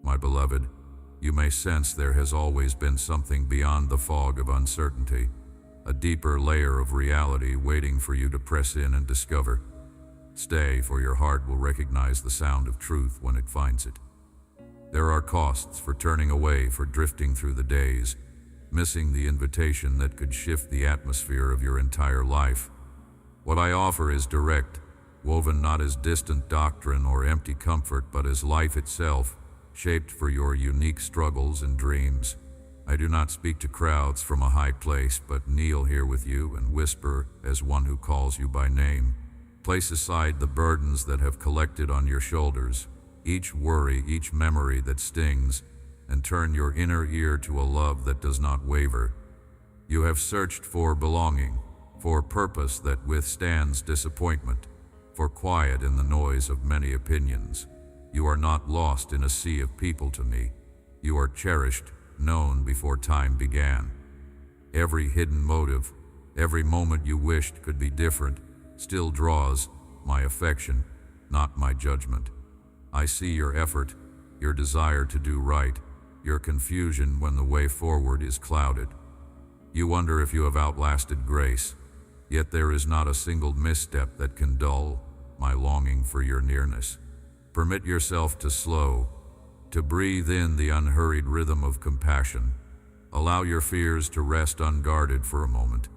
My beloved, you may sense there has always been something beyond the fog of uncertainty, a deeper layer of reality waiting for you to press in and discover. Stay, for your heart will recognize the sound of truth when it finds it. There are costs for turning away, for drifting through the days, missing the invitation that could shift the atmosphere of your entire life. What I offer is direct, woven not as distant doctrine or empty comfort, but as life itself, shaped for your unique struggles and dreams. I do not speak to crowds from a high place, but kneel here with you and whisper as one who calls you by name. Place aside the burdens that have collected on your shoulders, each worry, each memory that stings, and turn your inner ear to a love that does not waver. You have searched for belonging, for purpose that withstands disappointment, for quiet in the noise of many opinions. You are not lost in a sea of people to me. You are cherished, known before time began. Every hidden motive, every moment you wished could be different, still draws my affection, not my judgment. I see your effort, your desire to do right, your confusion when the way forward is clouded. You wonder if you have outlasted grace, yet there is not a single misstep that can dull my longing for your nearness. Permit yourself to slow, to breathe in the unhurried rhythm of compassion. Allow your fears to rest unguarded for a moment.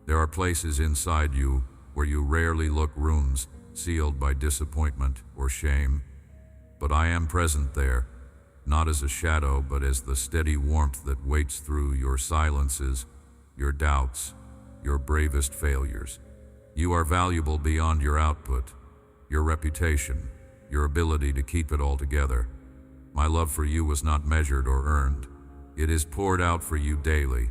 There are places inside you where you rarely look, rooms sealed by disappointment or shame. But I am present there, not as a shadow, but as the steady warmth that waits through your silences, your doubts, your bravest failures. You are valuable beyond your output, your reputation, your ability to keep it all together. My love for you was not measured or earned. It is poured out for you daily,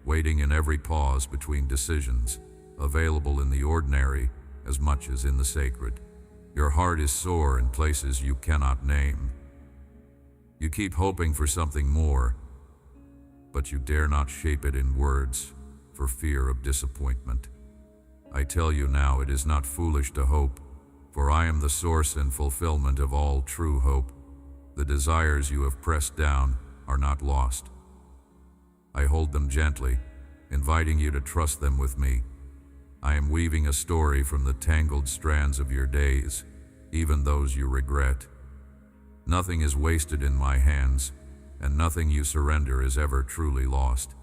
waiting in every pause between decisions, available in the ordinary as much as in the sacred. Your heart is sore in places you cannot name. You keep hoping for something more, but you dare not shape it in words for fear of disappointment. I tell you now, it is not foolish to hope, for I am the source and fulfillment of all true hope. The desires you have pressed down are not lost. I hold them gently, inviting you to trust them with me. I am weaving a story from the tangled strands of your days, even those you regret. Nothing is wasted in my hands, and nothing you surrender is ever truly lost.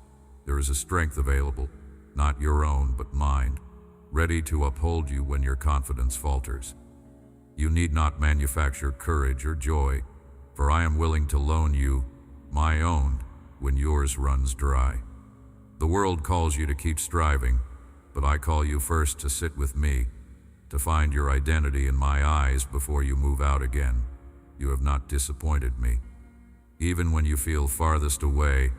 There is a strength available, not your own but mine, ready to uphold you when your confidence falters. You need not manufacture courage or joy, for I am willing to loan you my own when yours runs dry. The world calls you to keep striving, but I call you first to sit with me, to find your identity in my eyes before you move out again. You have not disappointed me. Even when you feel farthest away,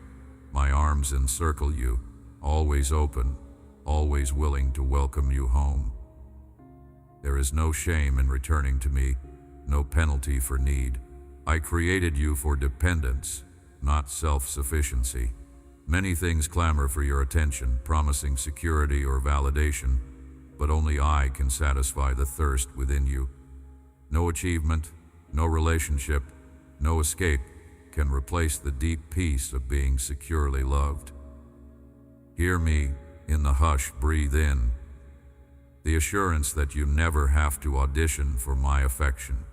my arms encircle you, always open, always willing to welcome you home. There is no shame in returning to me, no penalty for need. I created you for dependence, not self-sufficiency. Many things clamor for your attention, promising security or validation, but only I can satisfy the thirst within you. No achievement, no relationship, no escape can replace the deep peace of being securely loved. Hear me, in the hush, breathe in the assurance that you never have to audition for my affection.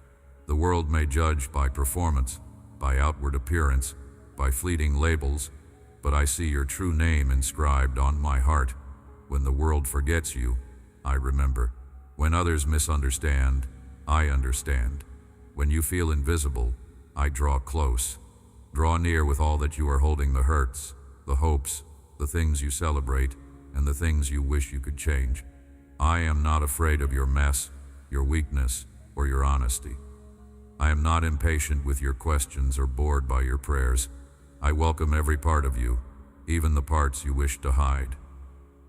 The world may judge by performance, by outward appearance, by fleeting labels, but I see your true name inscribed on my heart. When the world forgets you, I remember. When others misunderstand, I understand. When you feel invisible, I draw close. Draw near with all that you are holding, the hurts, the hopes, the things you celebrate, and the things you wish you could change. I am not afraid of your mess, your weakness, or your honesty. I am not impatient with your questions or bored by your prayers. I welcome every part of you, even the parts you wish to hide.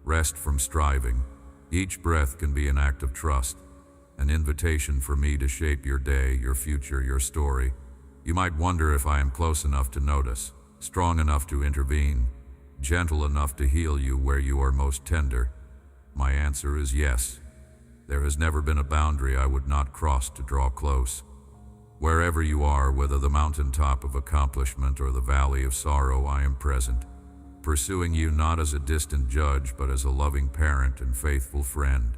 Rest from striving. Each breath can be an act of trust, an invitation for me to shape your day, your future, your story. You might wonder if I am close enough to notice, strong enough to intervene, gentle enough to heal you where you are most tender. My answer is yes. There has never been a boundary I would not cross to draw close. Wherever you are, whether the mountaintop of accomplishment or the valley of sorrow, I am present, pursuing you not as a distant judge, but as a loving parent and faithful friend.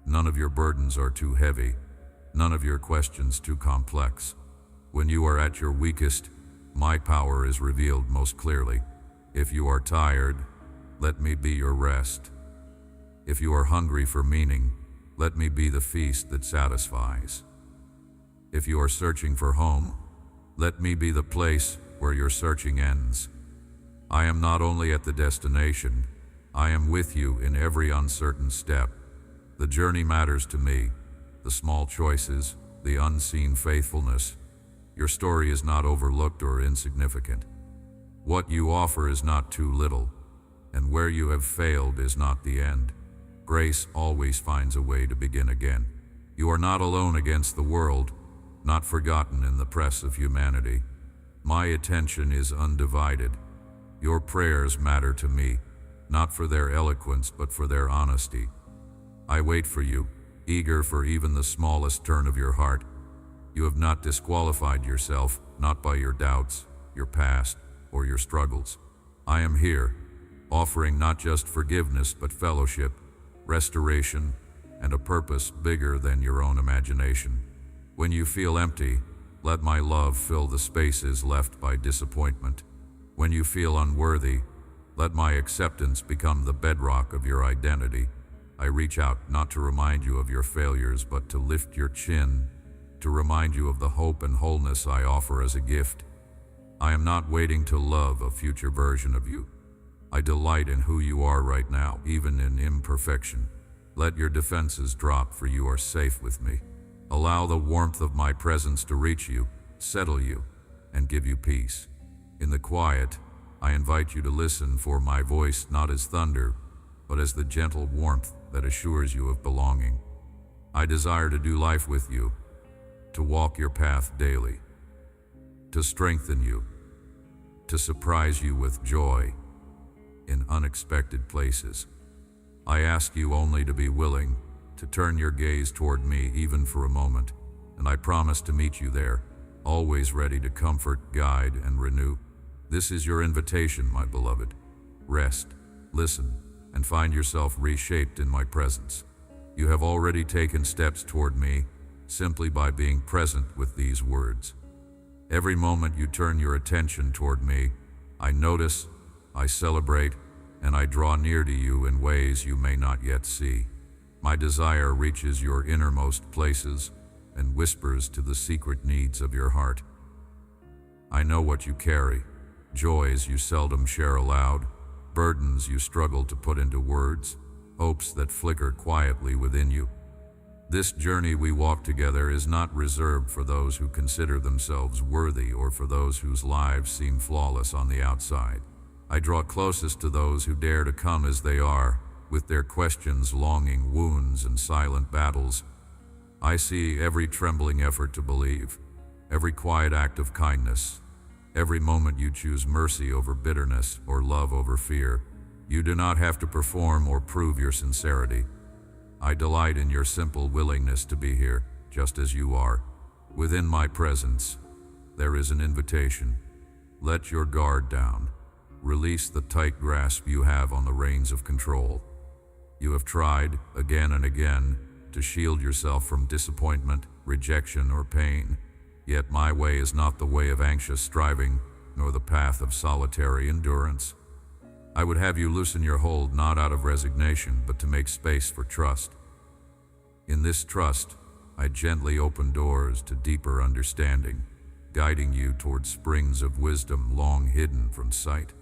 None of your burdens are too heavy, none of your questions too complex. When you are at your weakest, my power is revealed most clearly. If you are tired, let me be your rest. If you are hungry for meaning, let me be the feast that satisfies. If you are searching for home, let me be the place where your searching ends. I am not only at the destination, I am with you in every uncertain step. The journey matters to me, the small choices, the unseen faithfulness. Your story is not overlooked or insignificant. What you offer is not too little, and where you have failed is not the end. Grace always finds a way to begin again. You are not alone against the world, not forgotten in the press of humanity. My attention is undivided. Your prayers matter to me, not for their eloquence, but for their honesty. I wait for you, eager for even the smallest turn of your heart. You have not disqualified yourself, not by your doubts, your past, or your struggles. I am here, offering not just forgiveness, but fellowship, restoration, and a purpose bigger than your own imagination. When you feel empty, let my love fill the spaces left by disappointment. When you feel unworthy, let my acceptance become the bedrock of your identity. I reach out not to remind you of your failures, but to lift your chin, to remind you of the hope and wholeness I offer as a gift. I am not waiting to love a future version of you. I delight in who you are right now, even in imperfection. Let your defenses drop, for you are safe with me. Allow the warmth of my presence to reach you, settle you, and give you peace. In the quiet, I invite you to listen for my voice, not as thunder, but as the gentle warmth that assures you of belonging. I desire to do life with you, to walk your path daily, to strengthen you, to surprise you with joy in unexpected places. I ask you only to be willing to turn your gaze toward me even for a moment, and I promise to meet you there, always ready to comfort, guide, and renew. This is your invitation, my beloved. Rest, listen, and find yourself reshaped in my presence. You have already taken steps toward me simply by being present with these words. Every moment you turn your attention toward me, I notice, I celebrate, and I draw near to you in ways you may not yet see. My desire reaches your innermost places and whispers to the secret needs of your heart. I know what you carry, joys you seldom share aloud, burdens you struggle to put into words, hopes that flicker quietly within you. This journey we walk together is not reserved for those who consider themselves worthy or for those whose lives seem flawless on the outside. I draw closest to those who dare to come as they are, with their questions, longing, wounds, and silent battles. I see every trembling effort to believe, every quiet act of kindness, every moment you choose mercy over bitterness or love over fear. You do not have to perform or prove your sincerity. I delight in your simple willingness to be here, just as you are. Within my presence, there is an invitation. Let your guard down. Release the tight grasp you have on the reins of control. You have tried, again and again, to shield yourself from disappointment, rejection, or pain. Yet my way is not the way of anxious striving, nor the path of solitary endurance. I would have you loosen your hold not out of resignation, but to make space for trust. In this trust, I gently open doors to deeper understanding, guiding you toward springs of wisdom long hidden from sight.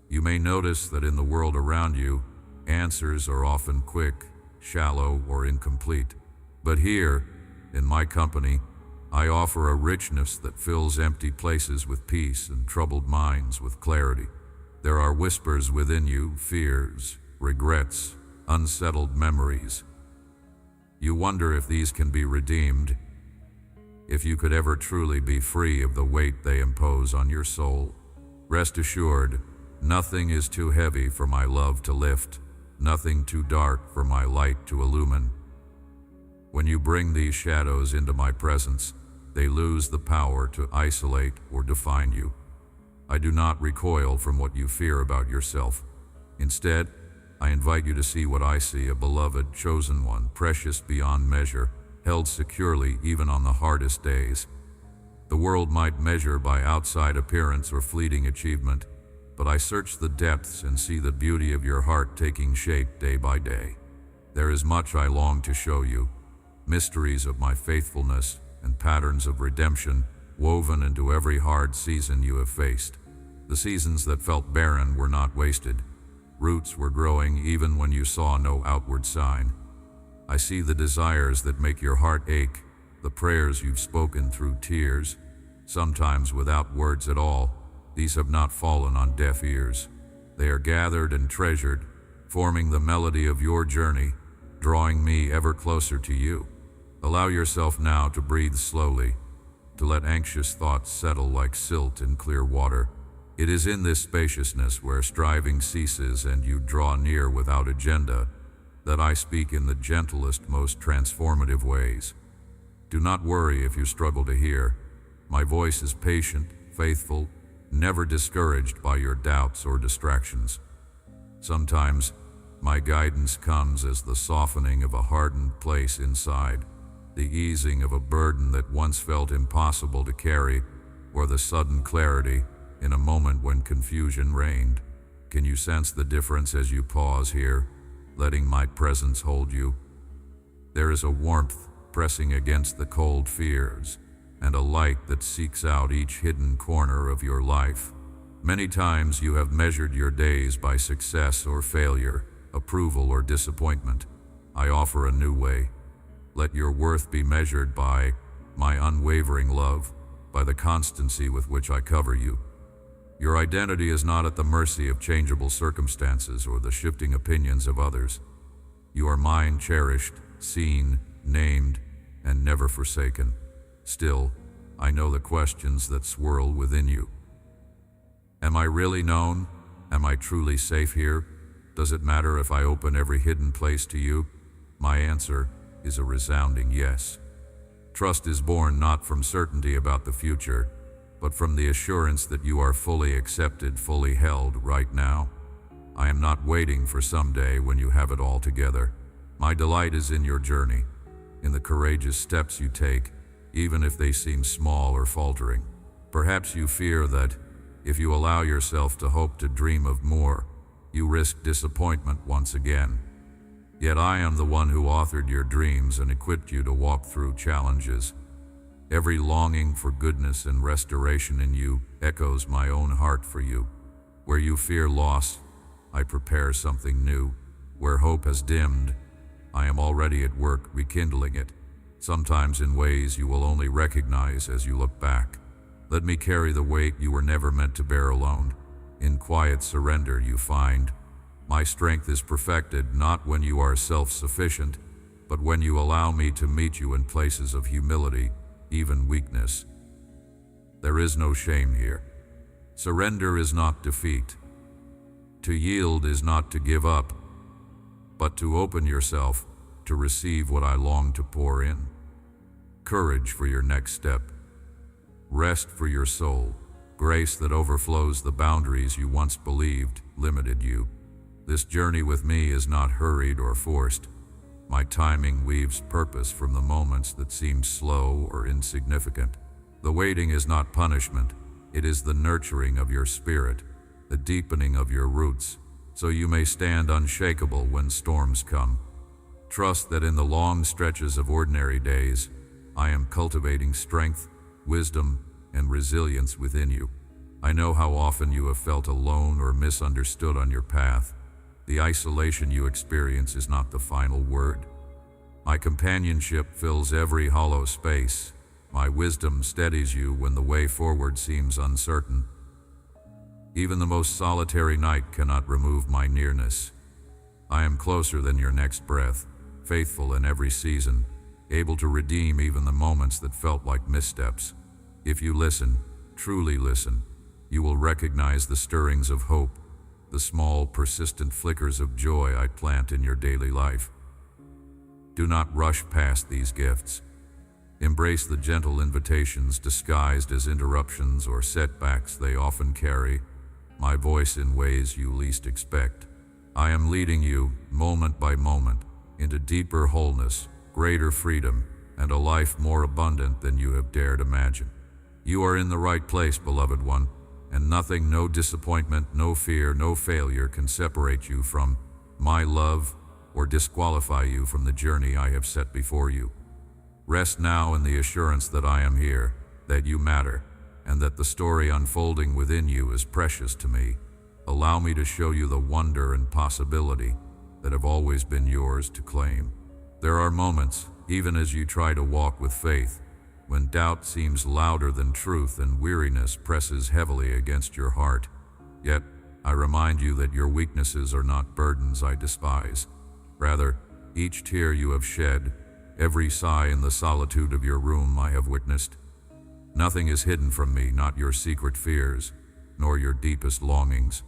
You may notice that in the world around you, answers are often quick, shallow, or incomplete. But here, in my company, I offer a richness that fills empty places with peace and troubled minds with clarity. There are whispers within you, fears, regrets, unsettled memories. You wonder if these can be redeemed, if you could ever truly be free of the weight they impose on your soul. Rest assured, nothing is too heavy for my love to lift, nothing too dark for my light to illumine. When you bring these shadows into my presence, they lose the power to isolate or define you. I do not recoil from what you fear about yourself. Instead, I invite you to see what I see, a beloved, chosen one, precious beyond measure, held securely even on the hardest days. The world might measure by outside appearance or fleeting achievement, but I search the depths and see the beauty of your heart taking shape day by day. There is much I long to show you, mysteries of my faithfulness and patterns of redemption woven into every hard season you have faced. The seasons that felt barren were not wasted. Roots were growing even when you saw no outward sign. I see the desires that make your heart ache, the prayers you've spoken through tears, sometimes without words at all. These have not fallen on deaf ears. They are gathered and treasured, forming the melody of your journey, drawing me ever closer to you. Allow yourself now to breathe slowly, to let anxious thoughts settle like silt in clear water. It is in this spaciousness where striving ceases and you draw near without agenda that I speak in the gentlest, most transformative ways. Do not worry if you struggle to hear. My voice is patient, faithful, never discouraged by your doubts or distractions. Sometimes, my guidance comes as the softening of a hardened place inside, the easing of a burden that once felt impossible to carry, or the sudden clarity in a moment when confusion reigned. Can you sense the difference as you pause here, letting my presence hold you? There is a warmth pressing against the cold fears, and a light that seeks out each hidden corner of your life. Many times you have measured your days by success or failure, approval or disappointment. I offer a new way. Let your worth be measured by my unwavering love, by the constancy with which I cover you. Your identity is not at the mercy of changeable circumstances or the shifting opinions of others. You are mine, cherished, seen, named, and never forsaken. Still, I know the questions that swirl within you. Am I really known? Am I truly safe here? Does it matter if I open every hidden place to you? My answer is a resounding yes. Trust is born not from certainty about the future, but from the assurance that you are fully accepted, fully held right now. I am not waiting for someday when you have it all together. My delight is in your journey, in the courageous steps you take, even if they seem small or faltering. Perhaps you fear that if you allow yourself to hope to dream of more, you risk disappointment once again. Yet I am the one who authored your dreams and equipped you to walk through challenges. Every longing for goodness and restoration in you echoes my own heart for you. Where you fear loss, I prepare something new. Where hope has dimmed, I am already at work rekindling it, sometimes in ways you will only recognize as you look back. Let me carry the weight you were never meant to bear alone. In quiet surrender you find, my strength is perfected not when you are self-sufficient, but when you allow me to meet you in places of humility, even weakness. There is no shame here. Surrender is not defeat. To yield is not to give up, but to open yourself to receive what I long to pour in. Courage for your next step. Rest for your soul. Grace that overflows the boundaries you once believed limited you. This journey with me is not hurried or forced. My timing weaves purpose from the moments that seem slow or insignificant. The waiting is not punishment. It is the nurturing of your spirit, the deepening of your roots, so you may stand unshakable when storms come. Trust that in the long stretches of ordinary days, I am cultivating strength, wisdom, and resilience within you. I know how often you have felt alone or misunderstood on your path. The isolation you experience is not the final word. My companionship fills every hollow space. My wisdom steadies you when the way forward seems uncertain. Even the most solitary night cannot remove my nearness. I am closer than your next breath, faithful in every season, able to redeem even the moments that felt like missteps. If you listen, truly listen, you will recognize the stirrings of hope, the small, persistent flickers of joy I plant in your daily life. Do not rush past these gifts. Embrace the gentle invitations disguised as interruptions or setbacks they often carry, my voice in ways you least expect. I am leading you, moment by moment, into deeper wholeness, greater freedom, and a life more abundant than you have dared imagine. You are in the right place, beloved one, and nothing, no disappointment, no fear, no failure can separate you from my love or disqualify you from the journey I have set before you. Rest now in the assurance that I am here, that you matter, and that the story unfolding within you is precious to me. Allow me to show you the wonder and possibility that have always been yours to claim. There are moments, even as you try to walk with faith, when doubt seems louder than truth and weariness presses heavily against your heart. Yet, I remind you that your weaknesses are not burdens I despise. Rather, each tear you have shed, every sigh in the solitude of your room I have witnessed. Nothing is hidden from me, not your secret fears, nor your deepest longings.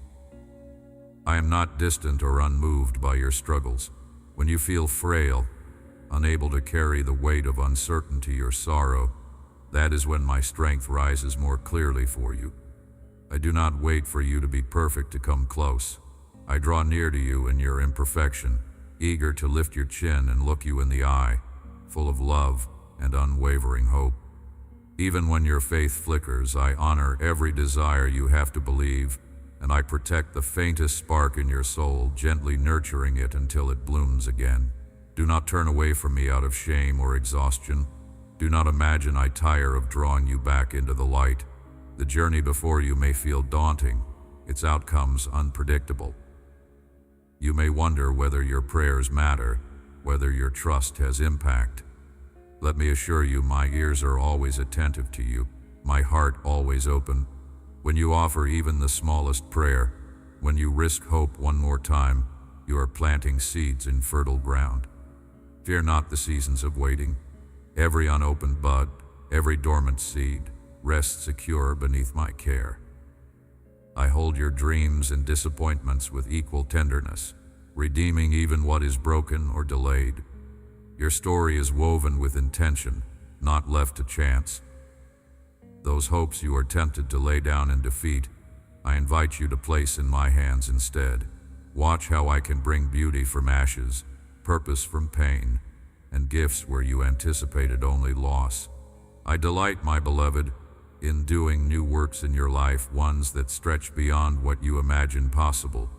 I am not distant or unmoved by your struggles. When you feel frail, unable to carry the weight of uncertainty or sorrow, that is when my strength rises more clearly for you. I do not wait for you to be perfect to come close. I draw near to you in your imperfection, eager to lift your chin and look you in the eye, full of love and unwavering hope. Even when your faith flickers, I honor every desire you have to believe, and I protect the faintest spark in your soul, gently nurturing it until it blooms again. Do not turn away from me out of shame or exhaustion. Do not imagine I tire of drawing you back into the light. The journey before you may feel daunting, its outcomes unpredictable. You may wonder whether your prayers matter, whether your trust has impact. Let me assure you, my ears are always attentive to you, my heart always open. When you offer even the smallest prayer, when you risk hope one more time, you are planting seeds in fertile ground. Fear not the seasons of waiting. Every unopened bud, every dormant seed, rests secure beneath my care. I hold your dreams and disappointments with equal tenderness, redeeming even what is broken or delayed. Your story is woven with intention, not left to chance. Those hopes you are tempted to lay down in defeat, I invite you to place in my hands instead. Watch how I can bring beauty from ashes, purpose from pain, and gifts where you anticipated only loss. I delight, my beloved, in doing new works in your life, ones that stretch beyond what you imagine possible.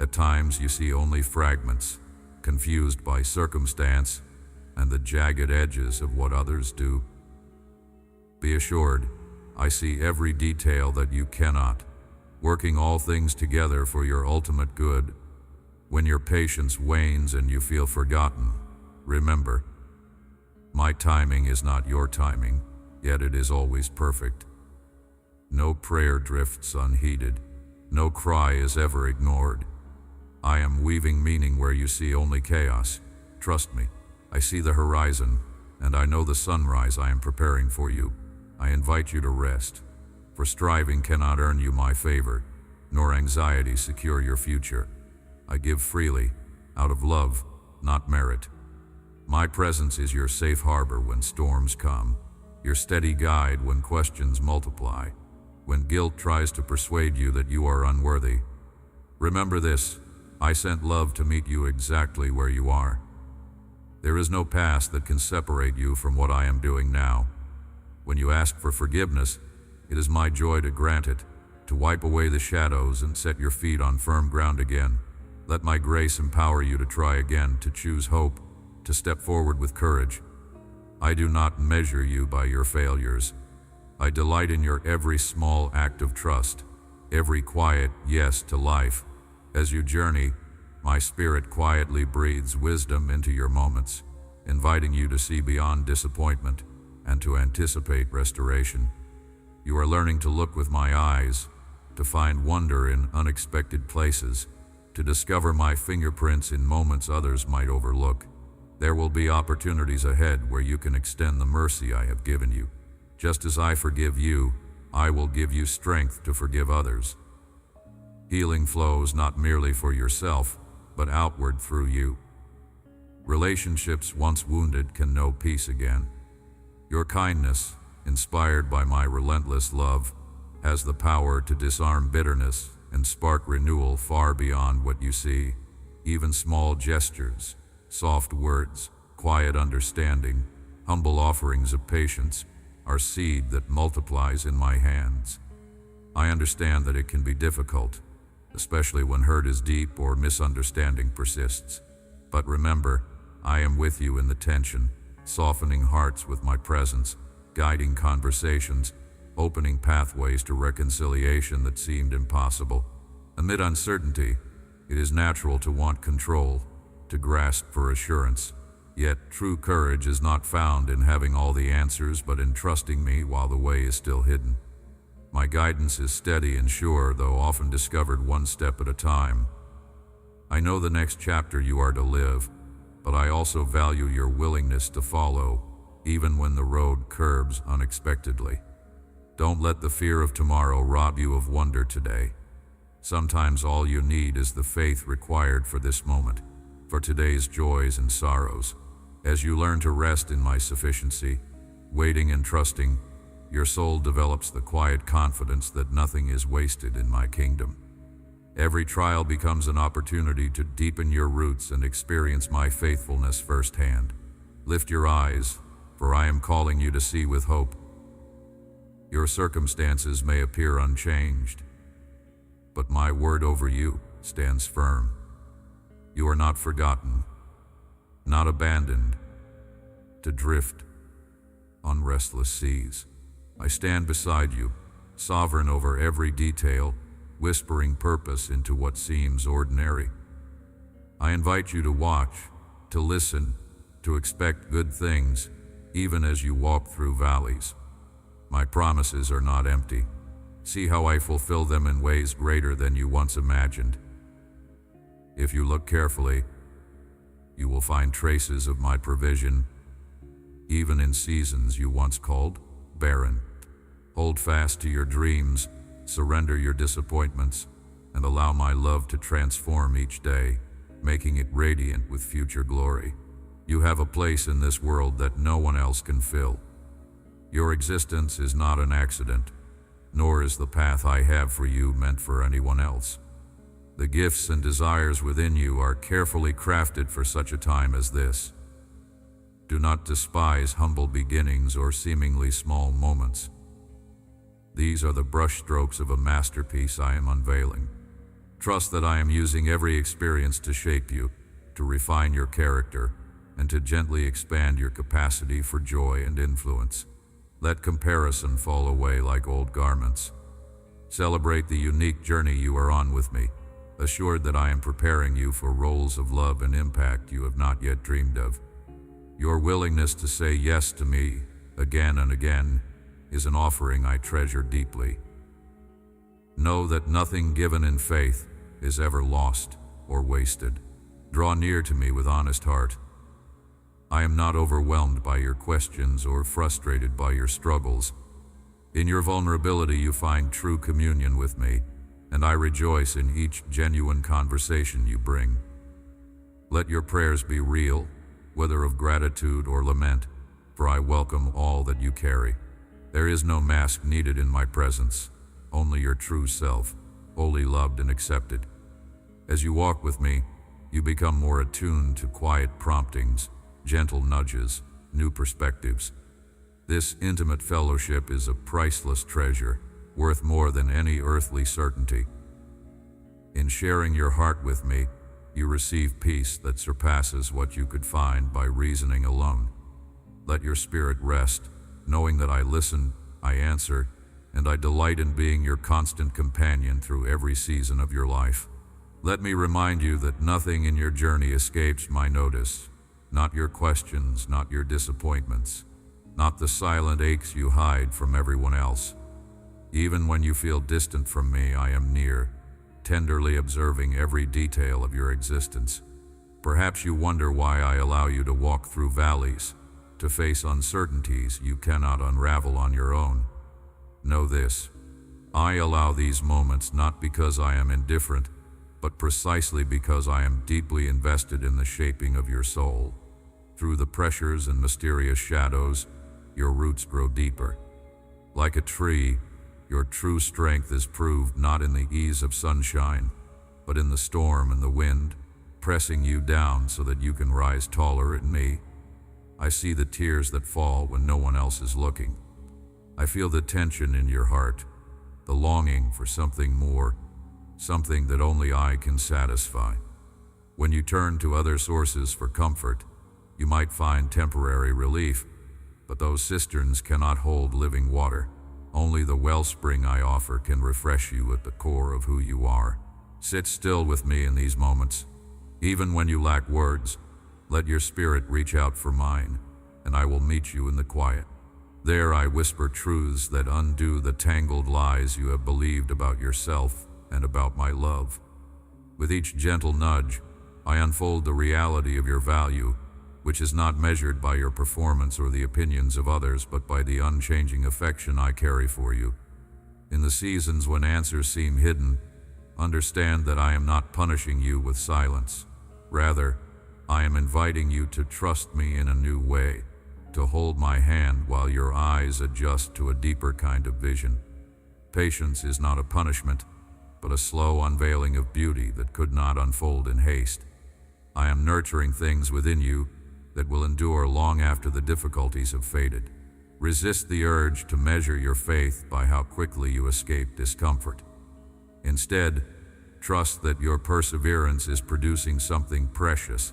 At times you see only fragments, confused by circumstance and the jagged edges of what others do. Be assured, I see every detail that you cannot, working all things together for your ultimate good. When your patience wanes and you feel forgotten, remember, my timing is not your timing, yet it is always perfect. No prayer drifts unheeded, no cry is ever ignored. I am weaving meaning where you see only chaos. Trust me, I see the horizon, and I know the sunrise I am preparing for you. I invite you to rest, for striving cannot earn you my favor, nor anxiety secure your future. I give freely, out of love, not merit. My presence is your safe harbor when storms come, your steady guide when questions multiply, when guilt tries to persuade you that you are unworthy. Remember this, I sent love to meet you exactly where you are. There is no past that can separate you from what I am doing now. When you ask for forgiveness, it is my joy to grant it, to wipe away the shadows and set your feet on firm ground again. Let my grace empower you to try again, to choose hope, to step forward with courage. I do not measure you by your failures. I delight in your every small act of trust, every quiet yes to life. As you journey, my spirit quietly breathes wisdom into your moments, inviting you to see beyond disappointment and to anticipate restoration. You are learning to look with my eyes, to find wonder in unexpected places, to discover my fingerprints in moments others might overlook. There will be opportunities ahead where you can extend the mercy I have given you. Just as I forgive you, I will give you strength to forgive others. Healing flows not merely for yourself, but outward through you. Relationships once wounded can know peace again. Your kindness, inspired by my relentless love, has the power to disarm bitterness and spark renewal far beyond what you see. Even small gestures, soft words, quiet understanding, humble offerings of patience are seed that multiplies in my hands. I understand that it can be difficult, especially when hurt is deep or misunderstanding persists. But remember, I am with you in the tension, softening hearts with my presence, guiding conversations, opening pathways to reconciliation that seemed impossible. Amid uncertainty, it is natural to want control, to grasp for assurance. Yet true courage is not found in having all the answers, but in trusting me while the way is still hidden. My guidance is steady and sure, though often discovered one step at a time. I know the next chapter you are to live, but I also value your willingness to follow, even when the road curves unexpectedly. Don't let the fear of tomorrow rob you of wonder today. Sometimes all you need is the faith required for this moment, for today's joys and sorrows. As you learn to rest in my sufficiency, waiting and trusting, your soul develops the quiet confidence that nothing is wasted in my kingdom. Every trial becomes an opportunity to deepen your roots and experience my faithfulness firsthand. Lift your eyes, for I am calling you to see with hope. Your circumstances may appear unchanged, but my word over you stands firm. You are not forgotten, not abandoned, to drift on restless seas. I stand beside you, sovereign over every detail, whispering purpose into what seems ordinary. I invite you to watch, to listen, to expect good things, even as you walk through valleys. My promises are not empty. See how I fulfill them in ways greater than you once imagined. If you look carefully, you will find traces of my provision, even in seasons you once called barren. Hold fast to your dreams, surrender your disappointments, and allow my love to transform each day, making it radiant with future glory. You have a place in this world that no one else can fill. Your existence is not an accident, nor is the path I have for you meant for anyone else. The gifts and desires within you are carefully crafted for such a time as this. Do not despise humble beginnings or seemingly small moments. These are the brushstrokes of a masterpiece I am unveiling. Trust that I am using every experience to shape you, to refine your character, and to gently expand your capacity for joy and influence. Let comparison fall away like old garments. Celebrate the unique journey you are on with me, assured that I am preparing you for roles of love and impact you have not yet dreamed of. Your willingness to say yes to me, again and again, is an offering I treasure deeply. Know that nothing given in faith is ever lost or wasted. Draw near to me with honest heart. I am not overwhelmed by your questions or frustrated by your struggles. In your vulnerability you find true communion with me, and I rejoice in each genuine conversation you bring. Let your prayers be real, whether of gratitude or lament, for I welcome all that you carry. There is no mask needed in my presence, only your true self, wholly loved and accepted. As you walk with me, you become more attuned to quiet promptings, gentle nudges, new perspectives. This intimate fellowship is a priceless treasure, worth more than any earthly certainty. In sharing your heart with me, you receive peace that surpasses what you could find by reasoning alone. Let your spirit rest, knowing that I listen, I answer, and I delight in being your constant companion through every season of your life. Let me remind you that nothing in your journey escapes my notice. Not your questions, not your disappointments, not the silent aches you hide from everyone else. Even when you feel distant from me, I am near, tenderly observing every detail of your existence. Perhaps you wonder why I allow you to walk through valleys, to face uncertainties you cannot unravel on your own. Know this: I allow these moments not because I am indifferent, but precisely because I am deeply invested in the shaping of your soul. Through the pressures and mysterious shadows, your roots grow deeper. Like a tree, your true strength is proved not in the ease of sunshine, but in the storm and the wind, pressing you down so that you can rise taller in me. I see the tears that fall when no one else is looking. I feel the tension in your heart, the longing for something more, something that only I can satisfy. When you turn to other sources for comfort, you might find temporary relief, but those cisterns cannot hold living water. Only the wellspring I offer can refresh you at the core of who you are. Sit still with me in these moments. Even when you lack words, let your spirit reach out for mine, and I will meet you in the quiet. There I whisper truths that undo the tangled lies you have believed about yourself and about my love. With each gentle nudge, I unfold the reality of your value, which is not measured by your performance or the opinions of others, but by the unchanging affection I carry for you. In the seasons when answers seem hidden, understand that I am not punishing you with silence. Rather, I am inviting you to trust me in a new way, to hold my hand while your eyes adjust to a deeper kind of vision. Patience is not a punishment, but a slow unveiling of beauty that could not unfold in haste. I am nurturing things within you that will endure long after the difficulties have faded. Resist the urge to measure your faith by how quickly you escape discomfort. Instead, trust that your perseverance is producing something precious,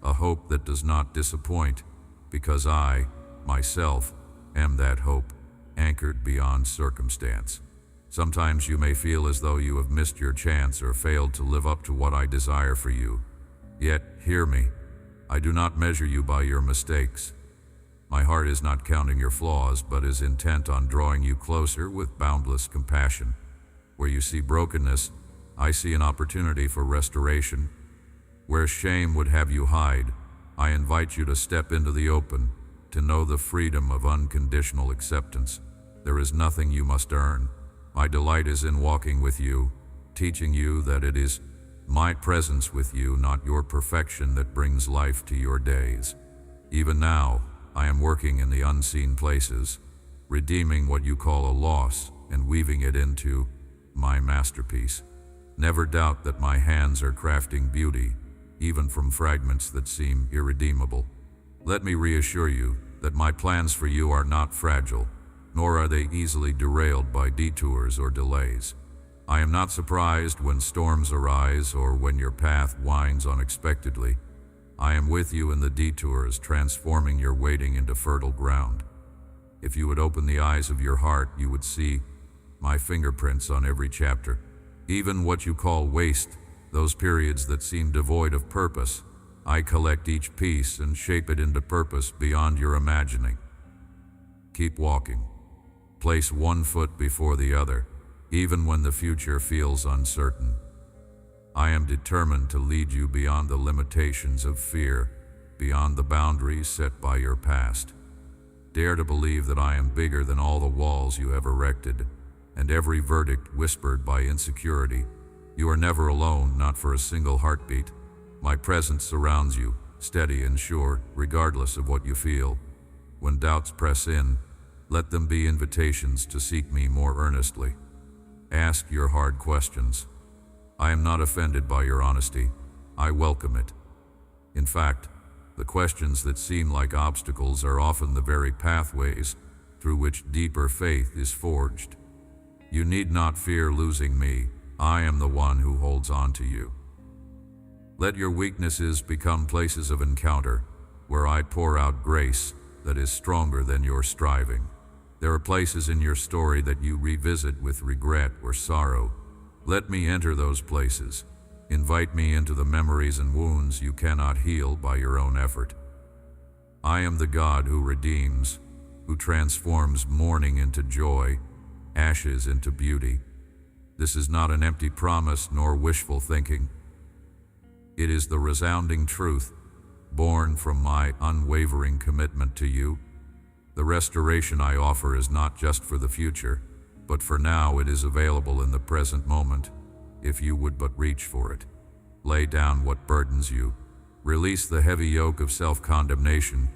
a hope that does not disappoint, because I, myself, am that hope, anchored beyond circumstance. Sometimes you may feel as though you have missed your chance or failed to live up to what I desire for you. Yet, hear me, I do not measure you by your mistakes. My heart is not counting your flaws, but is intent on drawing you closer with boundless compassion. Where you see brokenness, I see an opportunity for restoration. Where shame would have you hide, I invite you to step into the open, to know the freedom of unconditional acceptance. There is nothing you must earn. My delight is in walking with you, teaching you that it is my presence with you, not your perfection, that brings life to your days. Even now, I am working in the unseen places, redeeming what you call a loss and weaving it into my masterpiece. Never doubt that my hands are crafting beauty, even from fragments that seem irredeemable. Let me reassure you that my plans for you are not fragile, nor are they easily derailed by detours or delays. I am not surprised when storms arise or when your path winds unexpectedly. I am with you in the detours, transforming your waiting into fertile ground. If you would open the eyes of your heart, you would see my fingerprints on every chapter. Even what you call waste, those periods that seem devoid of purpose, I collect each piece and shape it into purpose beyond your imagining. Keep walking. Place one foot before the other, even when the future feels uncertain. I am determined to lead you beyond the limitations of fear, beyond the boundaries set by your past. Dare to believe that I am bigger than all the walls you have erected, and every verdict whispered by insecurity. You are never alone, not for a single heartbeat. My presence surrounds you, steady and sure, regardless of what you feel. When doubts press in, let them be invitations to seek me more earnestly. Ask your hard questions. I am not offended by your honesty. I welcome it. In fact, the questions that seem like obstacles are often the very pathways through which deeper faith is forged. You need not fear losing me. I am the one who holds on to you. Let your weaknesses become places of encounter, where I pour out grace that is stronger than your striving. There are places in your story that you revisit with regret or sorrow. Let me enter those places. Invite me into the memories and wounds you cannot heal by your own effort. I am the God who redeems, who transforms mourning into joy, ashes into beauty. This is not an empty promise nor wishful thinking. It is the resounding truth, born from my unwavering commitment to you. The restoration I offer is not just for the future, but for now. It is available in the present moment, if you would but reach for it. Lay down what burdens you. Release the heavy yoke of self-condemnation,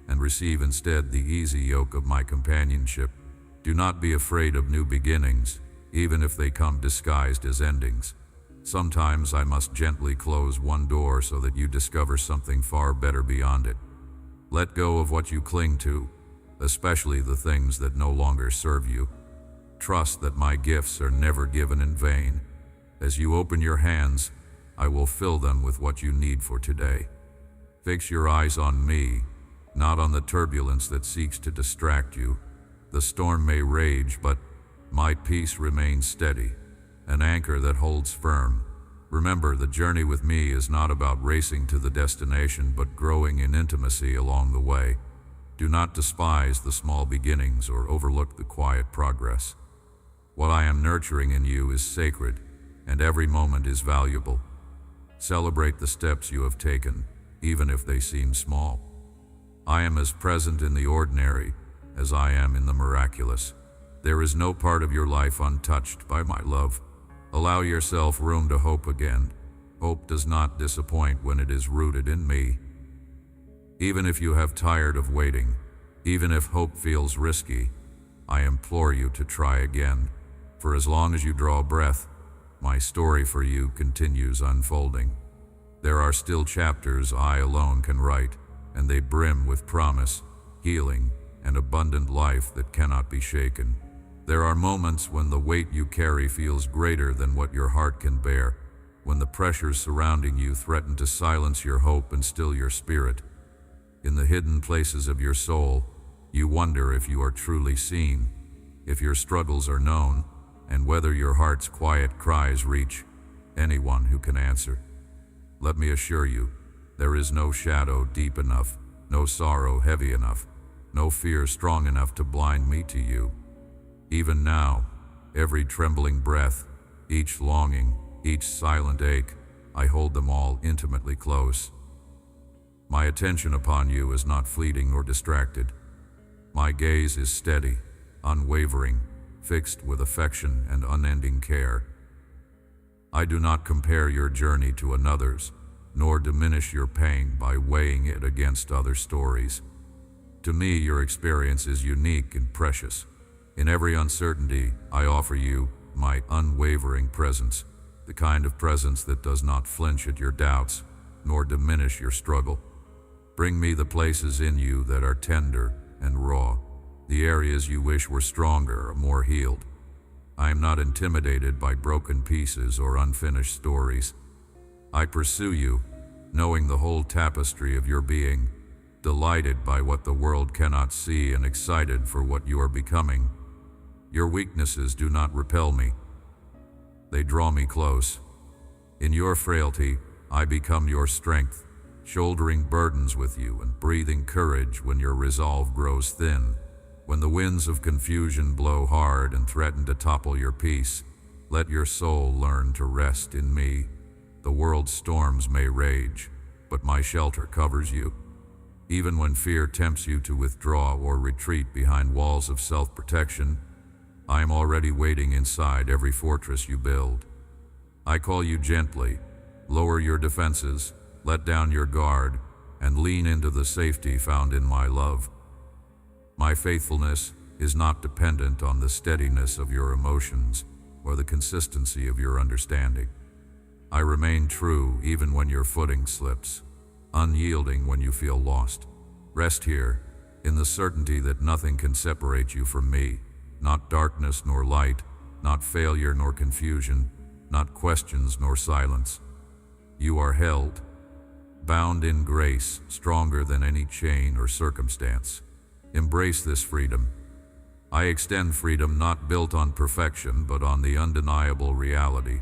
and receive instead the easy yoke of my companionship. Do not be afraid of new beginnings, even if they come disguised as endings. Sometimes I must gently close one door so that you discover something far better beyond it. Let go of what you cling to, especially the things that no longer serve you. Trust that my gifts are never given in vain. As you open your hands, I will fill them with what you need for today. Fix your eyes on me, not on the turbulence that seeks to distract you. The storm may rage, but my peace remains steady, an anchor that holds firm. Remember, the journey with me is not about racing to the destination, but growing in intimacy along the way. Do not despise the small beginnings or overlook the quiet progress. What I am nurturing in you is sacred, and every moment is valuable. Celebrate the steps you have taken, even if they seem small. I am as present in the ordinary as I am in the miraculous. There is no part of your life untouched by my love. Allow yourself room to hope again. Hope does not disappoint when it is rooted in me. Even if you have tired of waiting, even if hope feels risky, I implore you to try again. For as long as you draw breath, my story for you continues unfolding. There are still chapters I alone can write, and they brim with promise, healing, and abundant life that cannot be shaken. There are moments when the weight you carry feels greater than what your heart can bear, when the pressures surrounding you threaten to silence your hope and still your spirit. In the hidden places of your soul, you wonder if you are truly seen, if your struggles are known, and whether your heart's quiet cries reach anyone who can answer. Let me assure you, there is no shadow deep enough, no sorrow heavy enough, no fear strong enough to blind me to you. Even now, every trembling breath, each longing, each silent ache, I hold them all intimately close. My attention upon you is not fleeting or distracted. My gaze is steady, unwavering, fixed with affection and unending care. I do not compare your journey to another's, nor diminish your pain by weighing it against other stories. To me, your experience is unique and precious. In every uncertainty, I offer you my unwavering presence, the kind of presence that does not flinch at your doubts, nor diminish your struggle. Bring me the places in you that are tender and raw, the areas you wish were stronger or more healed. I am not intimidated by broken pieces or unfinished stories. I pursue you, knowing the whole tapestry of your being, delighted by what the world cannot see and excited for what you are becoming. Your weaknesses do not repel me. They draw me close. In your frailty, I become your strength, shouldering burdens with you and breathing courage when your resolve grows thin. When the winds of confusion blow hard and threaten to topple your peace, let your soul learn to rest in me. The world's storms may rage, but my shelter covers you. Even when fear tempts you to withdraw or retreat behind walls of self-protection, I am already waiting inside every fortress you build. I call you gently, lower your defenses, let down your guard, and lean into the safety found in my love. My faithfulness is not dependent on the steadiness of your emotions or the consistency of your understanding. I remain true even when your footing slips, unyielding when you feel lost. Rest here, in the certainty that nothing can separate you from me, not darkness nor light, not failure nor confusion, not questions nor silence. You are held, bound in grace, stronger than any chain or circumstance. Embrace this freedom. I extend freedom not built on perfection, but on the undeniable reality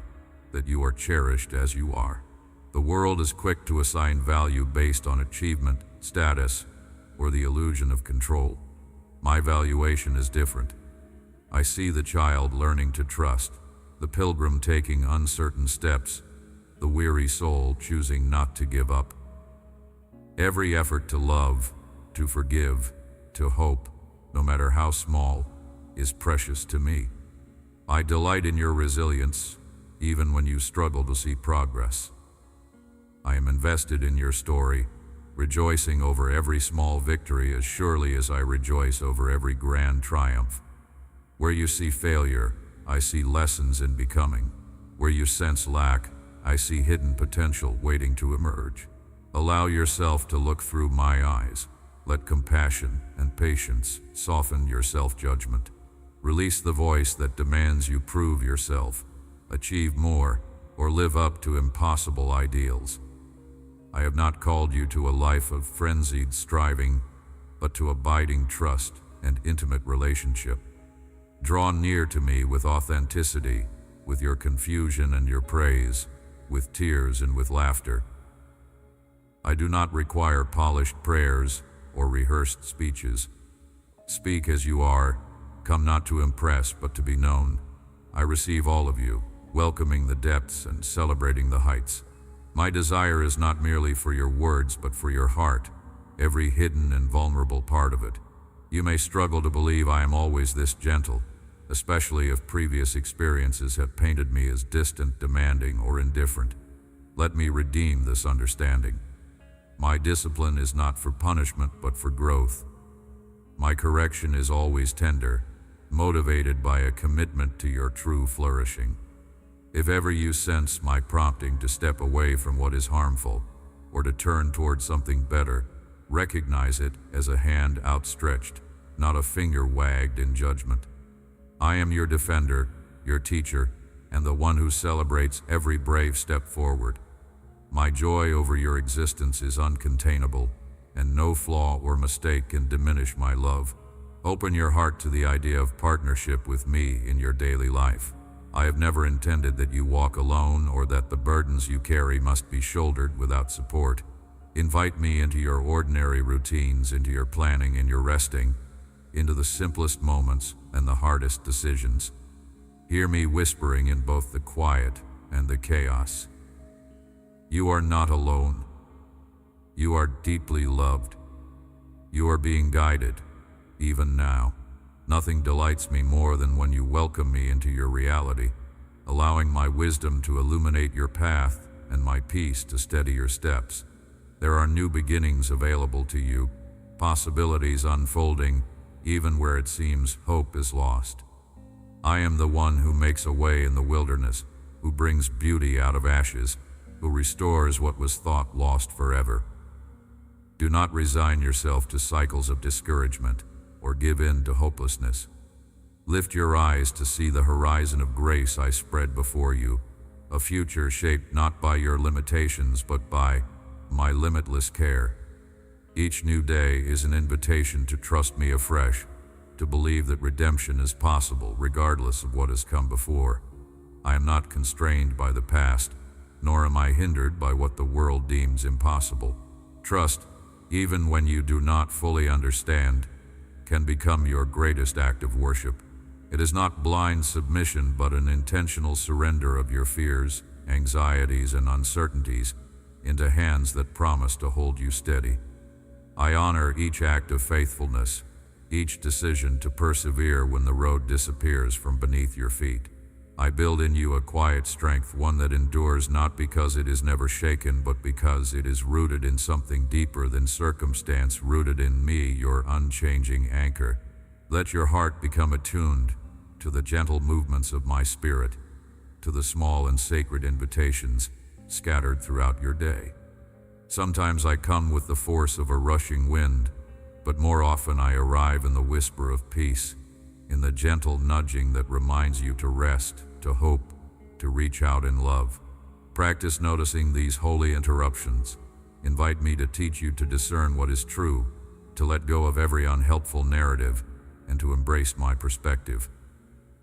that you are cherished as you are. The world is quick to assign value based on achievement, status, or the illusion of control. My valuation is different. I see the child learning to trust, the pilgrim taking uncertain steps, the weary soul choosing not to give up. Every effort to love, to forgive, to hope, no matter how small, is precious to me. I delight in your resilience, even when you struggle to see progress. I am invested in your story, rejoicing over every small victory as surely as I rejoice over every grand triumph. Where you see failure, I see lessons in becoming. Where you sense lack, I see hidden potential waiting to emerge. Allow yourself to look through my eyes. Let compassion and patience soften your self-judgment. Release the voice that demands you prove yourself, achieve more, or live up to impossible ideals. I have not called you to a life of frenzied striving, but to abiding trust and intimate relationship. Draw near to me with authenticity, with your confusion and your praise, with tears and with laughter. I do not require polished prayers or rehearsed speeches. Speak as you are, come not to impress but to be known. I receive all of you, welcoming the depths and celebrating the heights. My desire is not merely for your words but for your heart, every hidden and vulnerable part of it. You may struggle to believe I am always this gentle, especially if previous experiences have painted me as distant, demanding, or indifferent. Let me redeem this understanding. My discipline is not for punishment but for growth. My correction is always tender, motivated by a commitment to your true flourishing. If ever you sense my prompting to step away from what is harmful or to turn toward something better, recognize it as a hand outstretched, not a finger wagged in judgment. I am your defender, your teacher, and the one who celebrates every brave step forward. My joy over your existence is uncontainable, and no flaw or mistake can diminish my love. Open your heart to the idea of partnership with me in your daily life. I have never intended that you walk alone or that the burdens you carry must be shouldered without support. Invite me into your ordinary routines, into your planning and your resting, into the simplest moments and the hardest decisions. Hear me whispering in both the quiet and the chaos. You are not alone. You are deeply loved. You are being guided, even now. Nothing delights me more than when you welcome me into your reality, allowing my wisdom to illuminate your path and my peace to steady your steps. There are new beginnings available to you, possibilities unfolding, even where it seems hope is lost. I am the one who makes a way in the wilderness, who brings beauty out of ashes, who restores what was thought lost forever. Do not resign yourself to cycles of discouragement or give in to hopelessness. Lift your eyes to see the horizon of grace I spread before you, a future shaped not by your limitations but by my limitless care. Each new day is an invitation to trust me afresh, to believe that redemption is possible regardless of what has come before. I am not constrained by the past, nor am I hindered by what the world deems impossible. Trust, even when you do not fully understand, can become your greatest act of worship. It is not blind submission but an intentional surrender of your fears, anxieties, and uncertainties into hands that promise to hold you steady. I honor each act of faithfulness, each decision to persevere when the road disappears from beneath your feet. I build in you a quiet strength, one that endures not because it is never shaken, but because it is rooted in something deeper than circumstance, rooted in me, your unchanging anchor. Let your heart become attuned to the gentle movements of my spirit, to the small and sacred invitations scattered throughout your day. Sometimes I come with the force of a rushing wind, but more often I arrive in the whisper of peace, in the gentle nudging that reminds you to rest, to hope, to reach out in love. Practice noticing these holy interruptions. Invite me to teach you to discern what is true, to let go of every unhelpful narrative, and to embrace my perspective.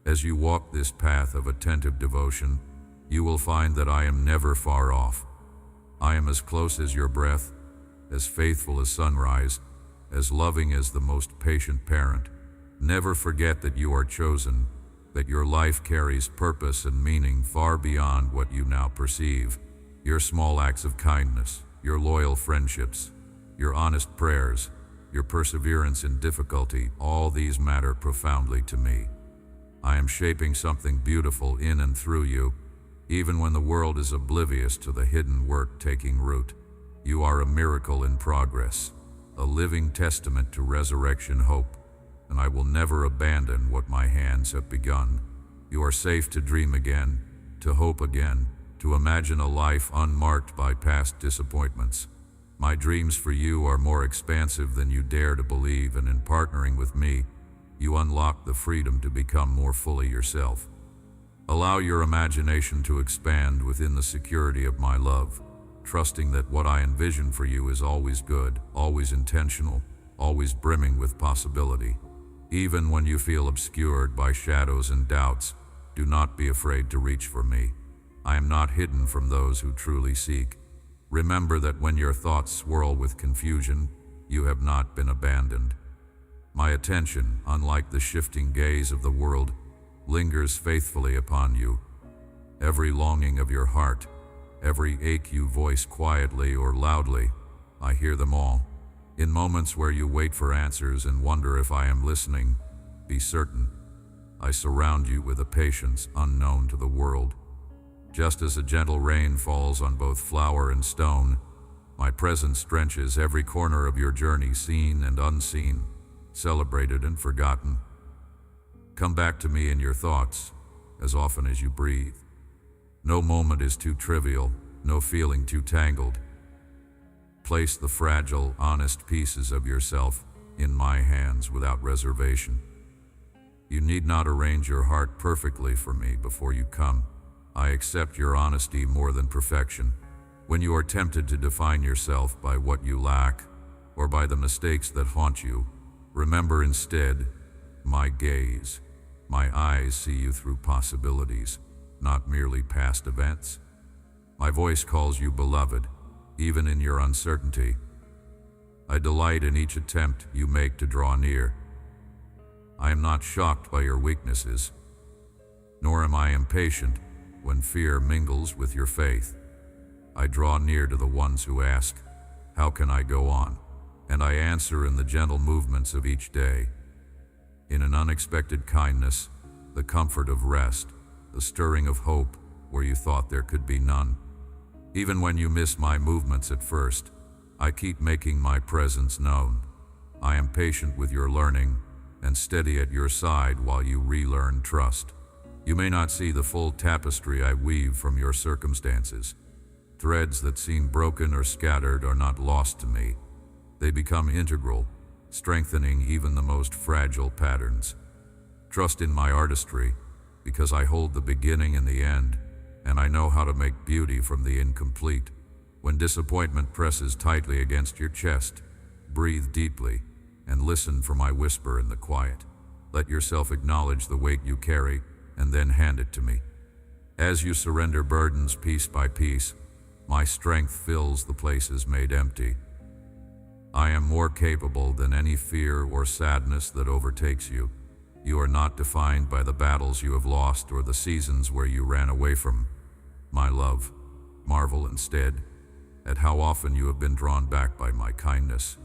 As you walk this path of attentive devotion, you will find that I am never far off. I am as close as your breath, as faithful as sunrise, as loving as the most patient parent. Never forget that you are chosen, that your life carries purpose and meaning far beyond what you now perceive. Your small acts of kindness, your loyal friendships, your honest prayers, your perseverance in difficulty, all these matter profoundly to me. I am shaping something beautiful in and through you, even when the world is oblivious to the hidden work taking root. You are a miracle in progress, a living testament to resurrection hope, and I will never abandon what my hands have begun. You are safe to dream again, to hope again, to imagine a life unmarked by past disappointments. My dreams for you are more expansive than you dare to believe, and in partnering with me, you unlock the freedom to become more fully yourself. Allow your imagination to expand within the security of my love, trusting that what I envision for you is always good, always intentional, always brimming with possibility. Even when you feel obscured by shadows and doubts, do not be afraid to reach for me. I am not hidden from those who truly seek. Remember that when your thoughts swirl with confusion, you have not been abandoned. My attention, unlike the shifting gaze of the world, lingers faithfully upon you. Every longing of your heart, every ache you voice quietly or loudly, I hear them all. In moments where you wait for answers and wonder if I am listening, be certain, I surround you with a patience unknown to the world. Just as a gentle rain falls on both flower and stone, my presence drenches every corner of your journey, seen and unseen, celebrated and forgotten. Come back to me in your thoughts, as often as you breathe. No moment is too trivial, no feeling too tangled. Place the fragile, honest pieces of yourself in my hands without reservation. You need not arrange your heart perfectly for me before you come. I accept your honesty more than perfection. When you are tempted to define yourself by what you lack, or by the mistakes that haunt you, remember instead, my gaze, my eyes see you through possibilities, not merely past events. My voice calls you beloved, even in your uncertainty. I delight in each attempt you make to draw near. I am not shocked by your weaknesses, nor am I impatient when fear mingles with your faith. I draw near to the ones who ask, "How can I go on?" And I answer in the gentle movements of each day. In an unexpected kindness, the comfort of rest, the stirring of hope where you thought there could be none. Even when you miss my movements at first, I keep making my presence known. I am patient with your learning and steady at your side while you relearn trust. You may not see the full tapestry I weave from your circumstances. Threads that seem broken or scattered are not lost to me. They become integral, strengthening even the most fragile patterns. Trust in my artistry, because I hold the beginning and the end, and I know how to make beauty from the incomplete. When disappointment presses tightly against your chest, breathe deeply and listen for my whisper in the quiet. Let yourself acknowledge the weight you carry, and then hand it to me. As you surrender burdens piece by piece, my strength fills the places made empty. I am more capable than any fear or sadness that overtakes you. You are not defined by the battles you have lost or the seasons where you ran away from. My love, marvel instead at how often you have been drawn back by my kindness.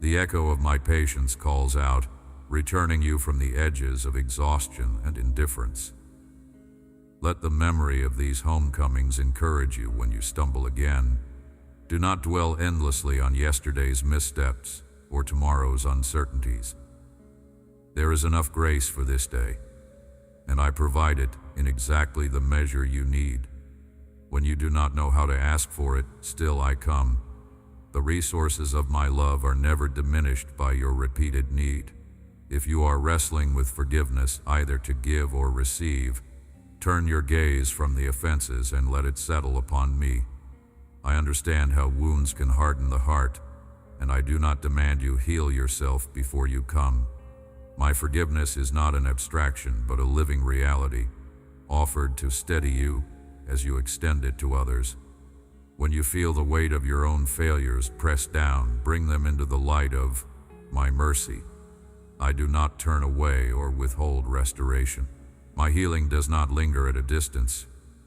The echo of my patience calls out, returning you from the edges of exhaustion and indifference. Let the memory of these homecomings encourage you when you stumble again. Do not dwell endlessly on yesterday's missteps or tomorrow's uncertainties. There is enough grace for this day, and I provide it in exactly the measure you need. When you do not know how to ask for it, still I come. The resources of my love are never diminished by your repeated need. If you are wrestling with forgiveness, either to give or receive, turn your gaze from the offenses and let it settle upon me. I understand how wounds can harden the heart, and I do not demand you heal yourself before you come. My forgiveness is not an abstraction, but a living reality, offered to steady you as you extend it to others. When you feel the weight of your own failures press down, bring them into the light of my mercy. I do not turn away or withhold restoration. My healing does not linger at a distance.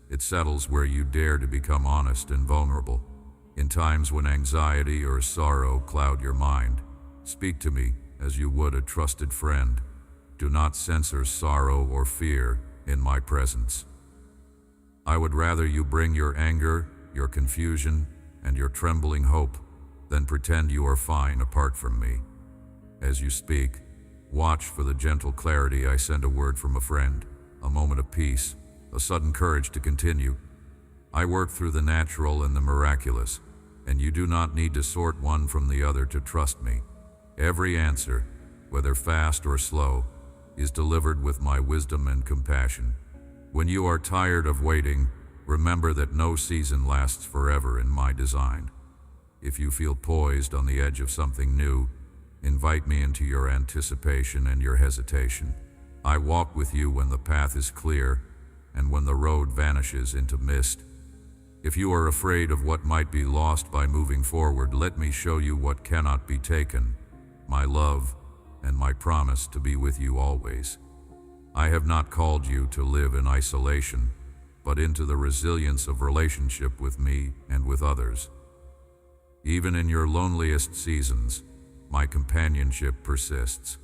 It settles where you dare to become honest and vulnerable. In times when anxiety or sorrow cloud your mind, speak to me as you would a trusted friend. Do not censor sorrow or fear in my presence. I would rather you bring your anger, your confusion, and your trembling hope, then pretend you are fine apart from me. As you speak, watch for the gentle clarity I send, a word from a friend, a moment of peace, a sudden courage to continue. I work through the natural and the miraculous, and you do not need to sort one from the other to trust me. Every answer, whether fast or slow, is delivered with my wisdom and compassion. When you are tired of waiting, remember that no season lasts forever in my design. If you feel poised on the edge of something new, invite me into your anticipation and your hesitation. I walk with you when the path is clear and when the road vanishes into mist. If you are afraid of what might be lost by moving forward, let me show you what cannot be taken, my love and my promise to be with you always. I have not called you to live in isolation, but into the resilience of relationship with me and with others. Even in your loneliest seasons, my companionship persists.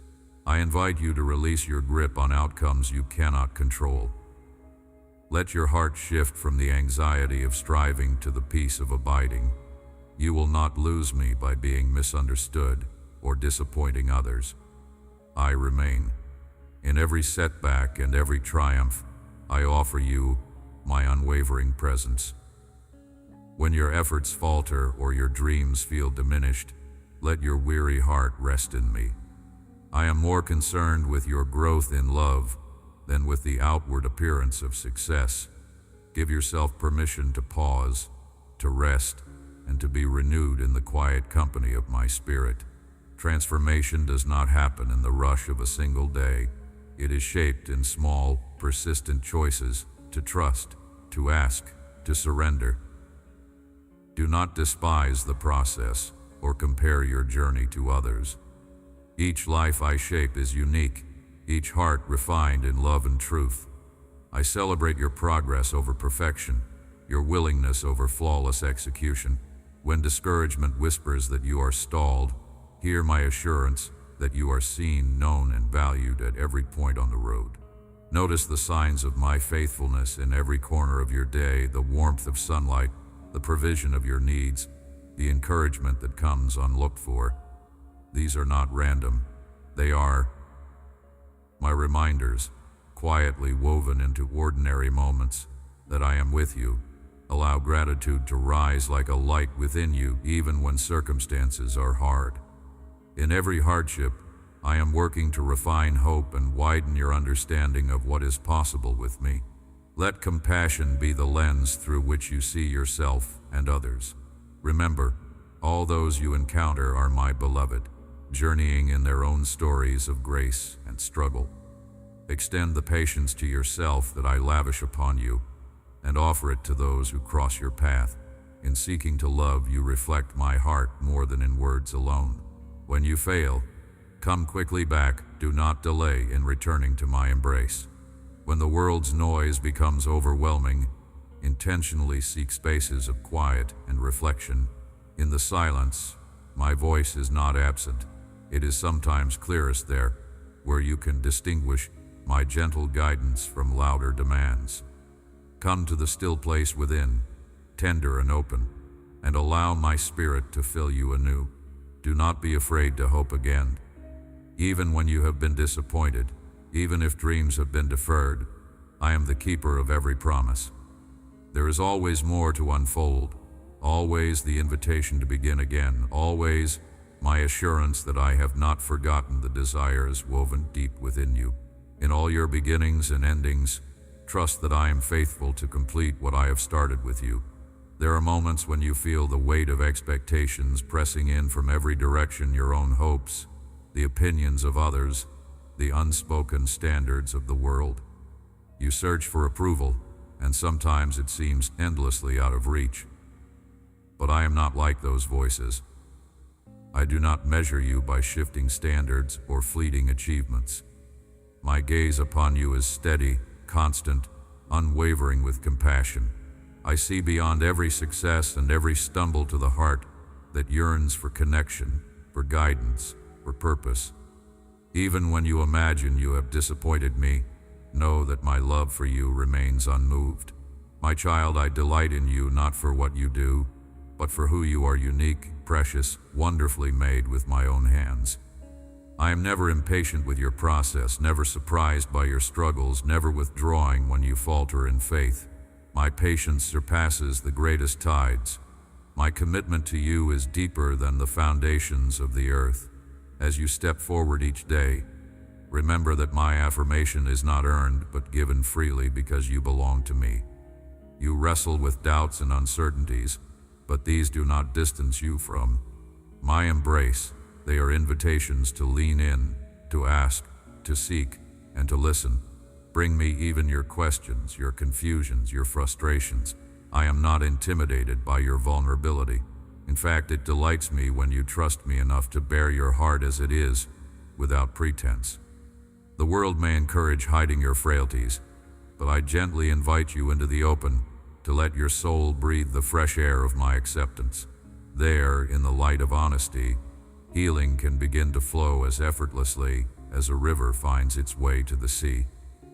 I invite you to release your grip on outcomes you cannot control. Let your heart shift from the anxiety of striving to the peace of abiding. You will not lose me by being misunderstood or disappointing others. I remain. In every setback and every triumph, I offer you my unwavering presence. When your efforts falter or your dreams feel diminished, let your weary heart rest in me. I am more concerned with your growth in love than with the outward appearance of success. Give yourself permission to pause, to rest, and to be renewed in the quiet company of my spirit. Transformation does not happen in the rush of a single day. It is shaped in small, persistent choices to trust, to ask, to surrender. Do not despise the process or compare your journey to others. Each life I shape is unique, each heart refined in love and truth. I celebrate your progress over perfection, your willingness over flawless execution. When discouragement whispers that you are stalled, hear my assurance that you are seen, known, and valued at every point on the road. Notice the signs of my faithfulness in every corner of your day, the warmth of sunlight, the provision of your needs, the encouragement that comes unlooked for. These are not random. They are my reminders, quietly woven into ordinary moments, that I am with you. Allow gratitude to rise like a light within you, even when circumstances are hard. In every hardship, I am working to refine hope and widen your understanding of what is possible with me. Let compassion be the lens through which you see yourself and others. Remember, all those you encounter are my beloved, journeying in their own stories of grace and struggle. Extend the patience to yourself that I lavish upon you, and offer it to those who cross your path. In seeking to love, you reflect my heart more than in words alone. When you fail, come quickly back. Do not delay in returning to my embrace. When the world's noise becomes overwhelming, intentionally seek spaces of quiet and reflection. In the silence, my voice is not absent. It is sometimes clearest there, where you can distinguish my gentle guidance from louder demands. Come to the still place within, tender and open, and allow my spirit to fill you anew. Do not be afraid to hope again. Even when you have been disappointed, even if dreams have been deferred, I am the keeper of every promise. There is always more to unfold, always the invitation to begin again, always my assurance that I have not forgotten the desires woven deep within you. In all your beginnings and endings, trust that I am faithful to complete what I have started with you. There are moments when you feel the weight of expectations pressing in from every direction, your own hopes, the opinions of others, the unspoken standards of the world. You search for approval, and sometimes it seems endlessly out of reach. But I am not like those voices. I do not measure you by shifting standards or fleeting achievements. My gaze upon you is steady, constant, unwavering with compassion. I see beyond every success and every stumble to the heart that yearns for connection, for guidance, for purpose. Even when you imagine you have disappointed me, know that my love for you remains unmoved. My child, I delight in you not for what you do, but for who you are, unique, precious, wonderfully made with my own hands. I am never impatient with your process, never surprised by your struggles, never withdrawing when you falter in faith. My patience surpasses the greatest tides. My commitment to you is deeper than the foundations of the earth. As you step forward each day, remember that my affirmation is not earned but given freely because you belong to me. You wrestle with doubts and uncertainties, but these do not distance you from my embrace. They are invitations to lean in, to ask, to seek, and to listen. Bring me even your questions, your confusions, your frustrations. I am not intimidated by your vulnerability. In fact, it delights me when you trust me enough to bare your heart as it is, without pretense. The world may encourage hiding your frailties, but I gently invite you into the open, to let your soul breathe the fresh air of my acceptance. There, in the light of honesty, healing can begin to flow as effortlessly as a river finds its way to the sea.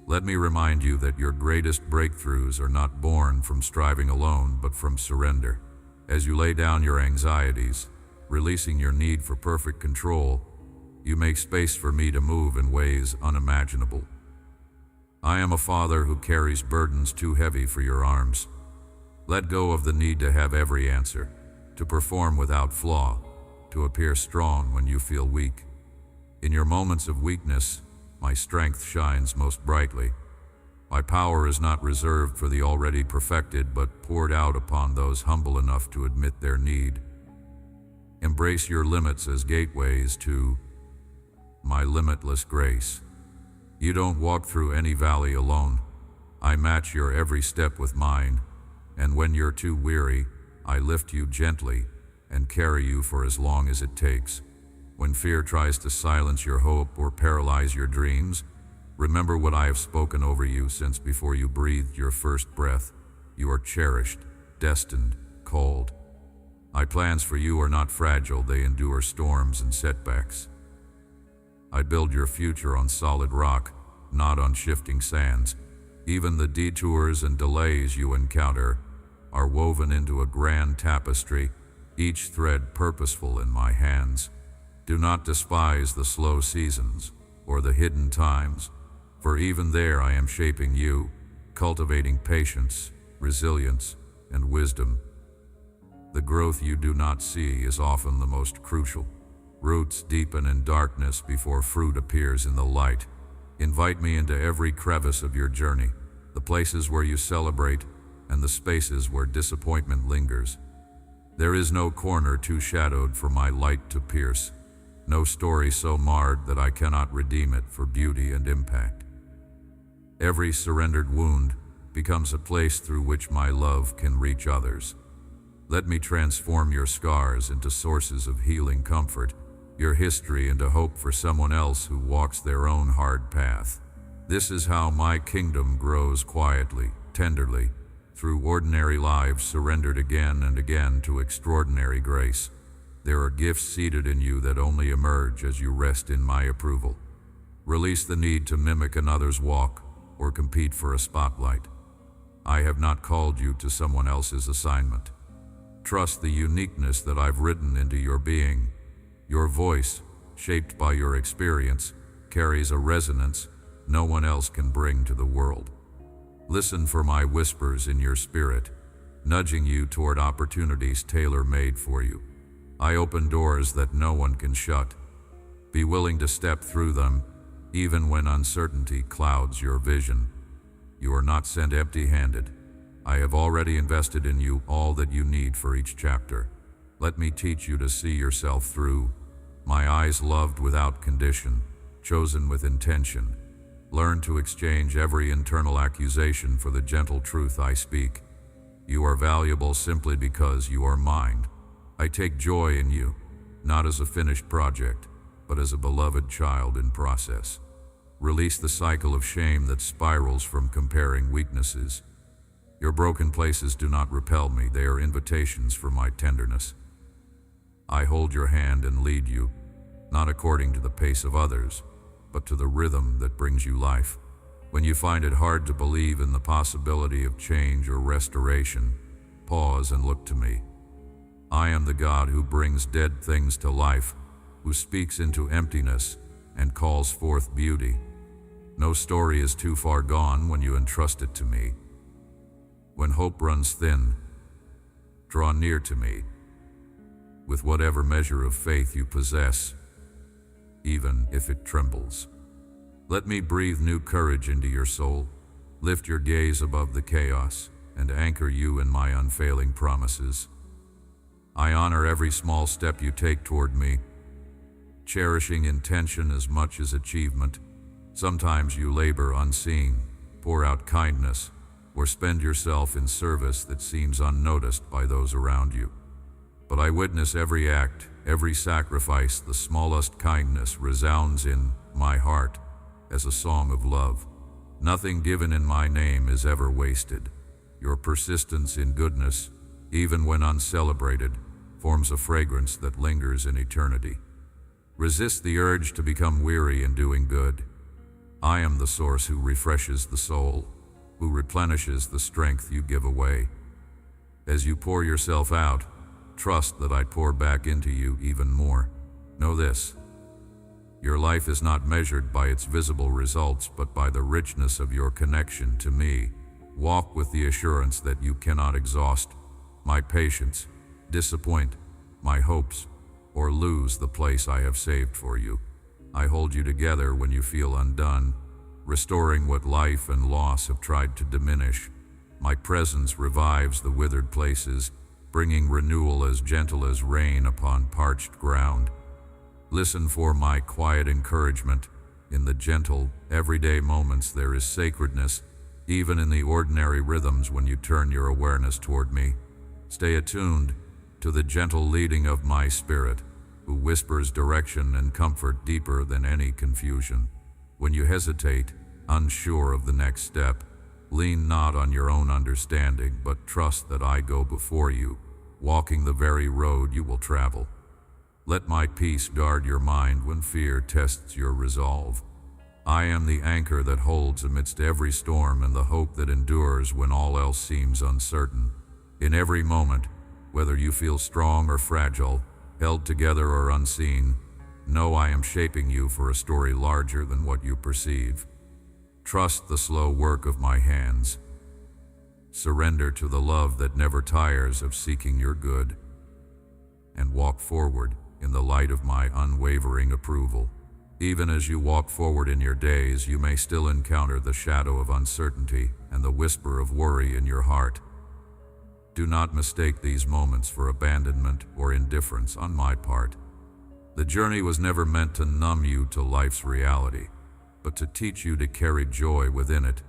Let me remind you that your greatest breakthroughs are not born from striving alone, but from surrender. As you lay down your anxieties, releasing your need for perfect control, you make space for me to move in ways unimaginable. I am a father who carries burdens too heavy for your arms. Let go of the need to have every answer, to perform without flaw, to appear strong when you feel weak. In your moments of weakness, my strength shines most brightly. My power is not reserved for the already perfected, but poured out upon those humble enough to admit their need. Embrace your limits as gateways to my limitless grace. You don't walk through any valley alone. I match your every step with mine, and when you're too weary, I lift you gently and carry you for as long as it takes. When fear tries to silence your hope or paralyze your dreams, remember what I have spoken over you since before you breathed your first breath. You are cherished, destined, called. My plans for you are not fragile, they endure storms and setbacks. I build your future on solid rock, not on shifting sands. Even the detours and delays you encounter are woven into a grand tapestry, each thread purposeful in my hands. Do not despise the slow seasons or the hidden times, for even there I am shaping you, cultivating patience, resilience, and wisdom. The growth you do not see is often the most crucial. Roots deepen in darkness before fruit appears in the light. Invite me into every crevice of your journey, the places where you celebrate and the spaces where disappointment lingers. There is no corner too shadowed for my light to pierce, no story so marred that I cannot redeem it for beauty and impact. Every surrendered wound becomes a place through which my love can reach others. Let me transform your scars into sources of healing comfort, your history into hope for someone else who walks their own hard path. This is how my kingdom grows quietly, tenderly, through ordinary lives surrendered again and again to extraordinary grace. There are gifts seated in you that only emerge as you rest in my approval. Release the need to mimic another's walk or compete for a spotlight. I have not called you to someone else's assignment. Trust the uniqueness that I've written into your being. Your voice, shaped by your experience, carries a resonance no one else can bring to the world. Listen for my whispers in your spirit, nudging you toward opportunities tailor-made for you. I open doors that no one can shut. Be willing to step through them, even when uncertainty clouds your vision. You are not sent empty-handed. I have already invested in you all that you need for each chapter. Let me teach you to see yourself through. My eyes loved without condition, chosen with intention. Learn to exchange every internal accusation for the gentle truth I speak. You are valuable simply because you are mine. I take joy in you, not as a finished project, but as a beloved child in process. Release the cycle of shame that spirals from comparing weaknesses. Your broken places do not repel me, they are invitations for my tenderness. I hold your hand and lead you, not according to the pace of others, but to the rhythm that brings you life. When you find it hard to believe in the possibility of change or restoration, pause and look to me. I am the God who brings dead things to life, who speaks into emptiness and calls forth beauty. No story is too far gone when you entrust it to me. When hope runs thin, draw near to me with whatever measure of faith you possess, even if it trembles. Let me breathe new courage into your soul, lift your gaze above the chaos, and anchor you in my unfailing promises. I honor every small step you take toward me, cherishing intention as much as achievement. Sometimes you labor unseen, pour out kindness, or spend yourself in service that seems unnoticed by those around you. But I witness every act, every sacrifice. The smallest kindness resounds in my heart as a song of love. Nothing given in my name is ever wasted. Your persistence in goodness, even when uncelebrated, forms a fragrance that lingers in eternity. Resist the urge to become weary in doing good. I am the source who refreshes the soul, who replenishes the strength you give away. As you pour yourself out, trust that I pour back into you even more. Know this: your life is not measured by its visible results, but by the richness of your connection to me. Walk with the assurance that you cannot exhaust my patience, disappoint my hopes, or lose the place I have saved for you. I hold you together when you feel undone, restoring what life and loss have tried to diminish. My presence revives the withered places, bringing renewal as gentle as rain upon parched ground. Listen for my quiet encouragement. In the gentle, everyday moments there is sacredness, even in the ordinary rhythms when you turn your awareness toward me. Stay attuned to the gentle leading of my spirit, who whispers direction and comfort deeper than any confusion. When you hesitate, unsure of the next step, lean not on your own understanding, but trust that I go before you, walking the very road you will travel. Let my peace guard your mind when fear tests your resolve. I am the anchor that holds amidst every storm and the hope that endures when all else seems uncertain. In every moment, whether you feel strong or fragile, held together or unseen, know I am shaping you for a story larger than what you perceive. Trust the slow work of my hands. Surrender to the love that never tires of seeking your good, and walk forward in the light of my unwavering approval. Even as you walk forward in your days, you may still encounter the shadow of uncertainty and the whisper of worry in your heart. Do not mistake these moments for abandonment or indifference on my part. The journey was never meant to numb you to life's reality, but to teach you to carry joy within it.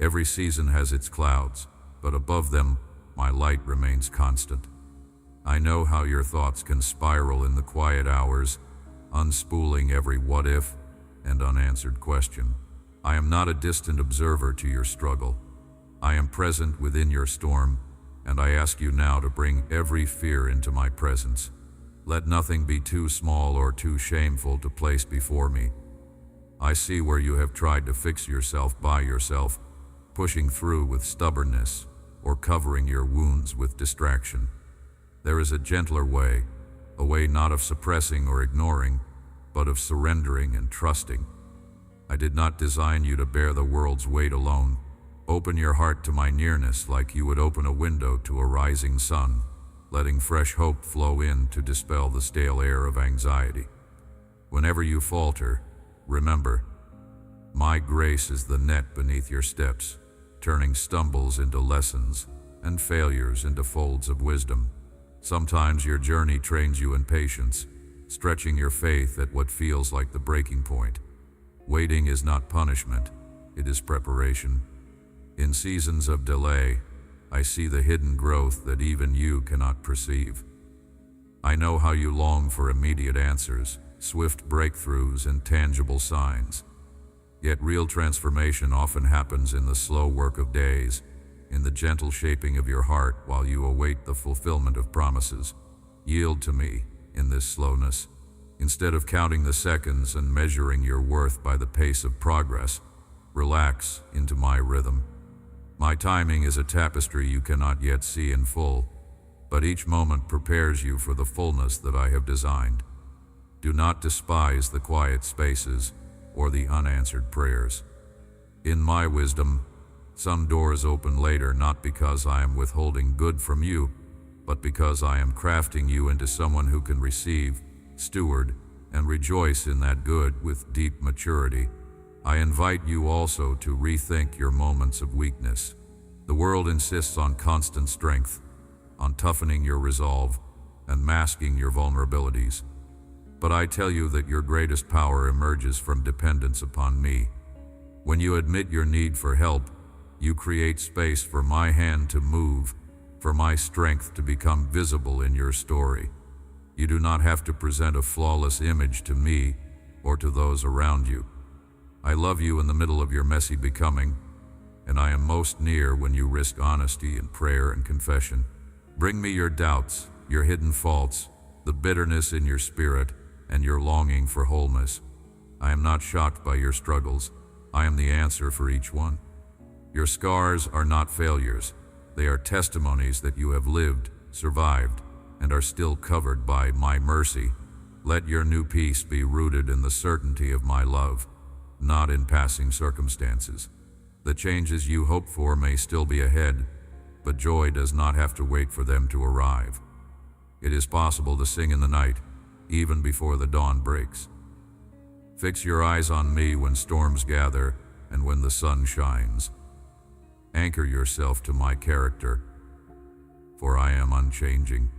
Every season has its clouds, but above them, my light remains constant. I know how your thoughts can spiral in the quiet hours, unspooling every what if and unanswered question. I am not a distant observer to your struggle. I am present within your storm, and I ask you now to bring every fear into my presence. Let nothing be too small or too shameful to place before me. I see where you have tried to fix yourself by yourself, pushing through with stubbornness or covering your wounds with distraction. There is a gentler way, a way not of suppressing or ignoring, but of surrendering and trusting. I did not design you to bear the world's weight alone. Open your heart to my nearness like you would open a window to a rising sun, letting fresh hope flow in to dispel the stale air of anxiety. Whenever you falter, remember, my grace is the net beneath your steps, turning stumbles into lessons and failures into folds of wisdom. Sometimes your journey trains you in patience, stretching your faith at what feels like the breaking point. Waiting is not punishment, it is preparation. In seasons of delay, I see the hidden growth that even you cannot perceive. I know how you long for immediate answers, swift breakthroughs, and tangible signs. Yet real transformation often happens in the slow work of days, in the gentle shaping of your heart while you await the fulfillment of promises. Yield to me in this slowness. Instead of counting the seconds and measuring your worth by the pace of progress, relax into my rhythm. My timing is a tapestry you cannot yet see in full, but each moment prepares you for the fullness that I have designed. Do not despise the quiet spaces or the unanswered prayers. In my wisdom, some doors open later not because I am withholding good from you, but because I am crafting you into someone who can receive, steward, and rejoice in that good with deep maturity. I invite you also to rethink your moments of weakness. The world insists on constant strength, on toughening your resolve, and masking your vulnerabilities. But I tell you that your greatest power emerges from dependence upon me. When you admit your need for help, you create space for my hand to move, for my strength to become visible in your story. You do not have to present a flawless image to me or to those around you. I love you in the middle of your messy becoming, and I am most near when you risk honesty and prayer and confession. Bring me your doubts, your hidden faults, the bitterness in your spirit, and your longing for wholeness. I am not shocked by your struggles. I am the answer for each one. Your scars are not failures. They are testimonies that you have lived, survived, and are still covered by my mercy. Let your new peace be rooted in the certainty of my love, not in passing circumstances. The changes you hope for may still be ahead, but joy does not have to wait for them to arrive. It is possible to sing in the night, even before the dawn breaks. Fix your eyes on me when storms gather and when the sun shines. Anchor yourself to my character, for I am unchanging.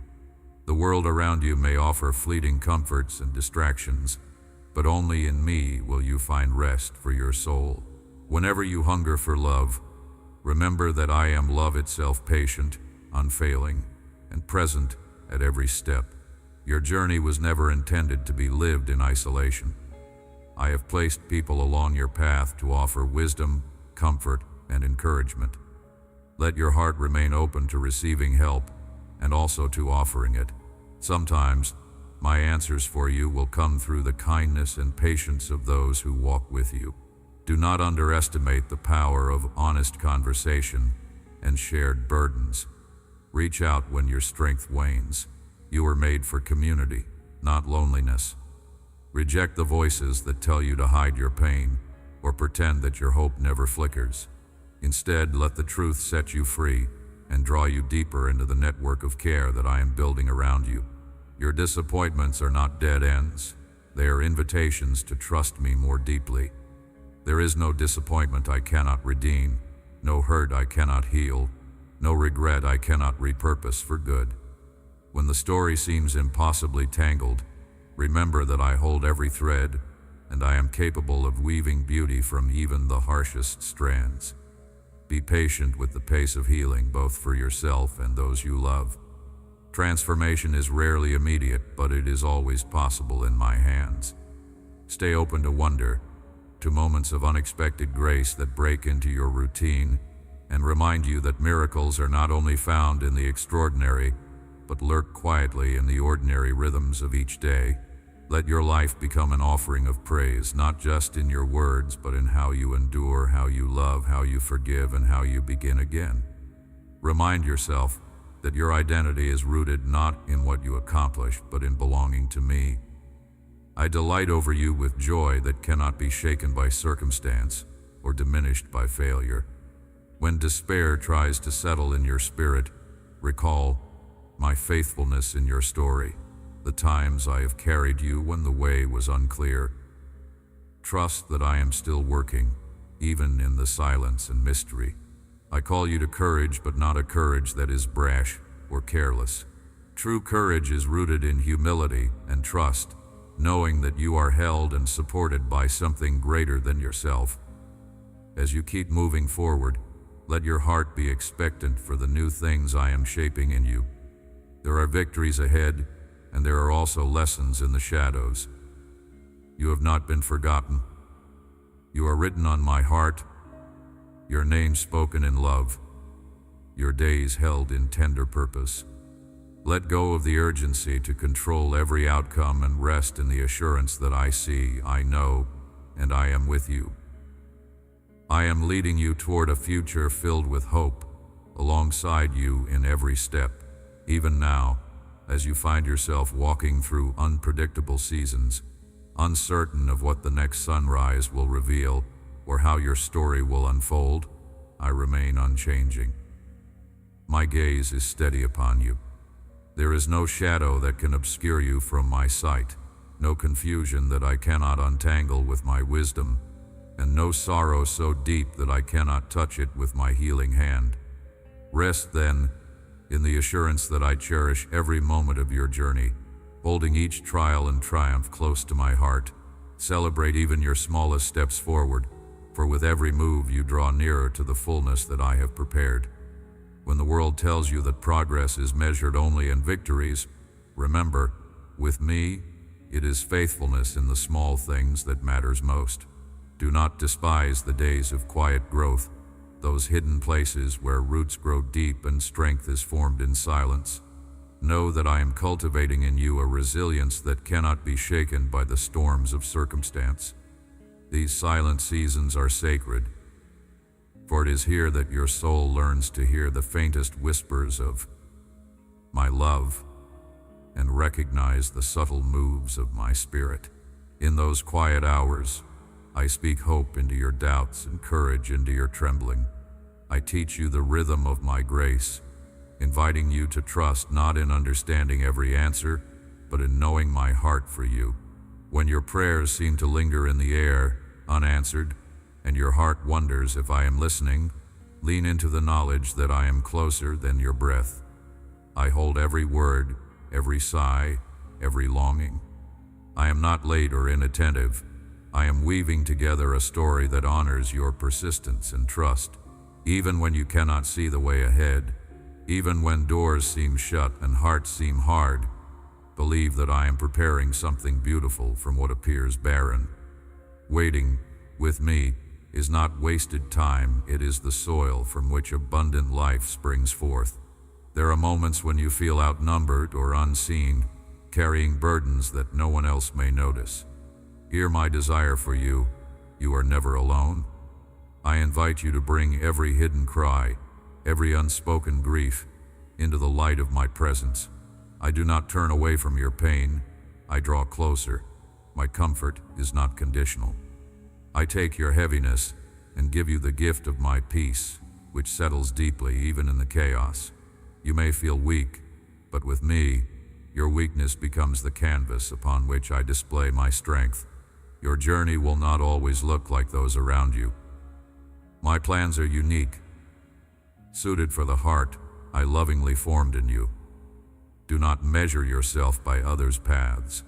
The world around you may offer fleeting comforts and distractions, but only in me will you find rest for your soul. Whenever you hunger for love, remember that I am love itself, patient, unfailing, and present at every step. Your journey was never intended to be lived in isolation. I have placed people along your path to offer wisdom, comfort, and encouragement. Let your heart remain open to receiving help and also to offering it. Sometimes, my answers for you will come through the kindness and patience of those who walk with you. Do not underestimate the power of honest conversation and shared burdens. Reach out when your strength wanes. You were made for community, not loneliness. Reject the voices that tell you to hide your pain or pretend that your hope never flickers. Instead, let the truth set you free and draw you deeper into the network of care that I am building around you. Your disappointments are not dead ends. They are invitations to trust me more deeply. There is no disappointment I cannot redeem, no hurt I cannot heal, no regret I cannot repurpose for good. When the story seems impossibly tangled, remember that I hold every thread, and I am capable of weaving beauty from even the harshest strands. Be patient with the pace of healing, both for yourself and those you love. Transformation is rarely immediate, but it is always possible in my hands. Stay open to wonder, to moments of unexpected grace that break into your routine and remind you that miracles are not only found in the extraordinary, but lurk quietly in the ordinary rhythms of each day. Let your life become an offering of praise, not just in your words, but in how you endure, how you love, how you forgive, and how you begin again. Remind yourself that your identity is rooted not in what you accomplish, but in belonging to me. I delight over you with joy that cannot be shaken by circumstance or diminished by failure. When despair tries to settle in your spirit, recall my faithfulness in your story, the times I have carried you when the way was unclear. Trust that I am still working, even in the silence and mystery. I call you to courage, but not a courage that is brash or careless. True courage is rooted in humility and trust, knowing that you are held and supported by something greater than yourself. As you keep moving forward, let your heart be expectant for the new things I am shaping in you. There are victories ahead, and there are also lessons in the shadows. You have not been forgotten. You are written on my heart, your name spoken in love, your days held in tender purpose. Let go of the urgency to control every outcome and rest in the assurance that I see, I know, and I am with you. I am leading you toward a future filled with hope, alongside you in every step. Even now, as you find yourself walking through unpredictable seasons, uncertain of what the next sunrise will reveal or how your story will unfold, I remain unchanging. My gaze is steady upon you. There is no shadow that can obscure you from my sight, no confusion that I cannot untangle with my wisdom, and no sorrow so deep that I cannot touch it with my healing hand. Rest, then, in the assurance that I cherish every moment of your journey, holding each trial and triumph close to my heart. Celebrate even your smallest steps forward, for with every move you draw nearer to the fullness that I have prepared. When the world tells you that progress is measured only in victories, remember, with me, it is faithfulness in the small things that matters most. Do not despise the days of quiet growth, those hidden places where roots grow deep and strength is formed in silence. Know that I am cultivating in you a resilience that cannot be shaken by the storms of circumstance. These silent seasons are sacred, for it is here that your soul learns to hear the faintest whispers of my love and recognize the subtle moves of my spirit. In those quiet hours, I speak hope into your doubts and courage into your trembling. I teach you the rhythm of my grace, inviting you to trust not in understanding every answer, but in knowing my heart for you. When your prayers seem to linger in the air, unanswered, and your heart wonders if I am listening, lean into the knowledge that I am closer than your breath. I hold every word, every sigh, every longing. I am not late or inattentive. I am weaving together a story that honors your persistence and trust. Even when you cannot see the way ahead, even when doors seem shut and hearts seem hard, believe that I am preparing something beautiful from what appears barren. Waiting, with me, is not wasted time, it is the soil from which abundant life springs forth. There are moments when you feel outnumbered or unseen, carrying burdens that no one else may notice. Hear my desire for you. You are never alone. I invite you to bring every hidden cry, every unspoken grief, into the light of my presence. I do not turn away from your pain. I draw closer. My comfort is not conditional. I take your heaviness and give you the gift of my peace, which settles deeply even in the chaos. You may feel weak, but with me, your weakness becomes the canvas upon which I display my strength. Your journey will not always look like those around you. My plans are unique, suited for the heart I lovingly formed in you. Do not measure yourself by others' paths.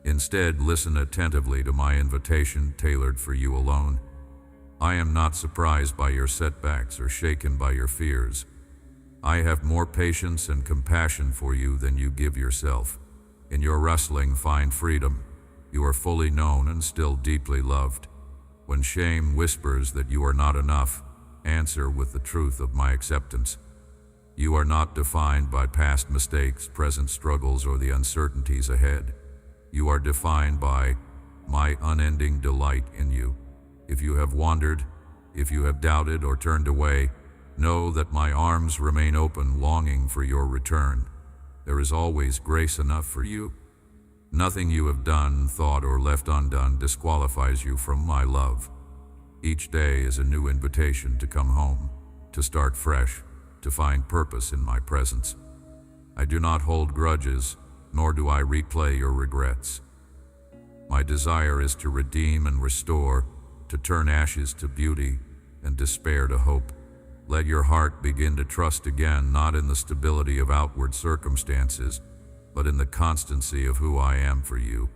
Instead, listen attentively to my invitation tailored for you alone. I am not surprised by your setbacks or shaken by your fears. I have more patience and compassion for you than you give yourself. In your wrestling, find freedom. You are fully known and still deeply loved. When shame whispers that you are not enough, answer with the truth of my acceptance. You are not defined by past mistakes, present struggles, or the uncertainties ahead. You are defined by my unending delight in you. If you have wandered, if you have doubted or turned away, know that my arms remain open, longing for your return. There is always grace enough for you. Nothing you have done, thought, or left undone disqualifies you from my love. Each day is a new invitation to come home, to start fresh, to find purpose in my presence. I do not hold grudges, nor do I replay your regrets. My desire is to redeem and restore, to turn ashes to beauty and despair to hope. Let your heart begin to trust again, not in the stability of outward circumstances, but in the constancy of who I am for you.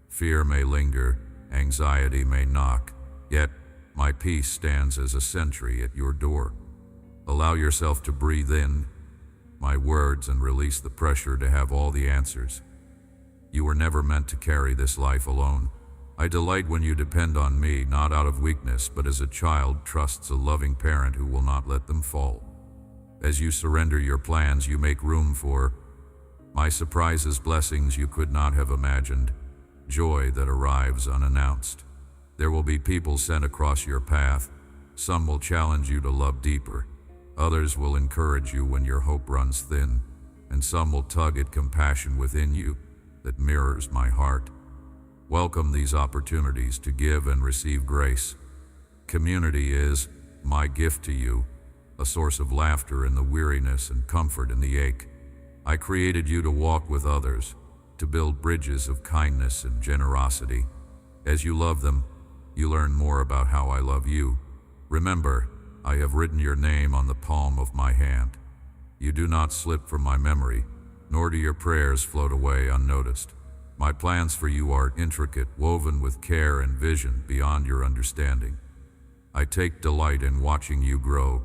Fear may linger, anxiety may knock, yet my peace stands as a sentry at your door. Allow yourself to breathe in my words and release the pressure to have all the answers. You were never meant to carry this life alone. I delight when you depend on me, not out of weakness, but as a child trusts a loving parent who will not let them fall. As you surrender your plans, you make room for my surprises, blessings you could not have imagined, joy that arrives unannounced. There will be people sent across your path. Some will challenge you to love deeper. Others will encourage you when your hope runs thin. and some will tug at compassion within you that mirrors my heart. Welcome these opportunities to give and receive grace. Community is my gift to you, a source of laughter in the weariness and comfort in the ache. I created you to walk with others, to build bridges of kindness and generosity. As you love them, you learn more about how I love you. Remember, I have written your name on the palm of my hand. You do not slip from my memory, nor do your prayers float away unnoticed. My plans for you are intricate, woven with care and vision beyond your understanding. I take delight in watching you grow,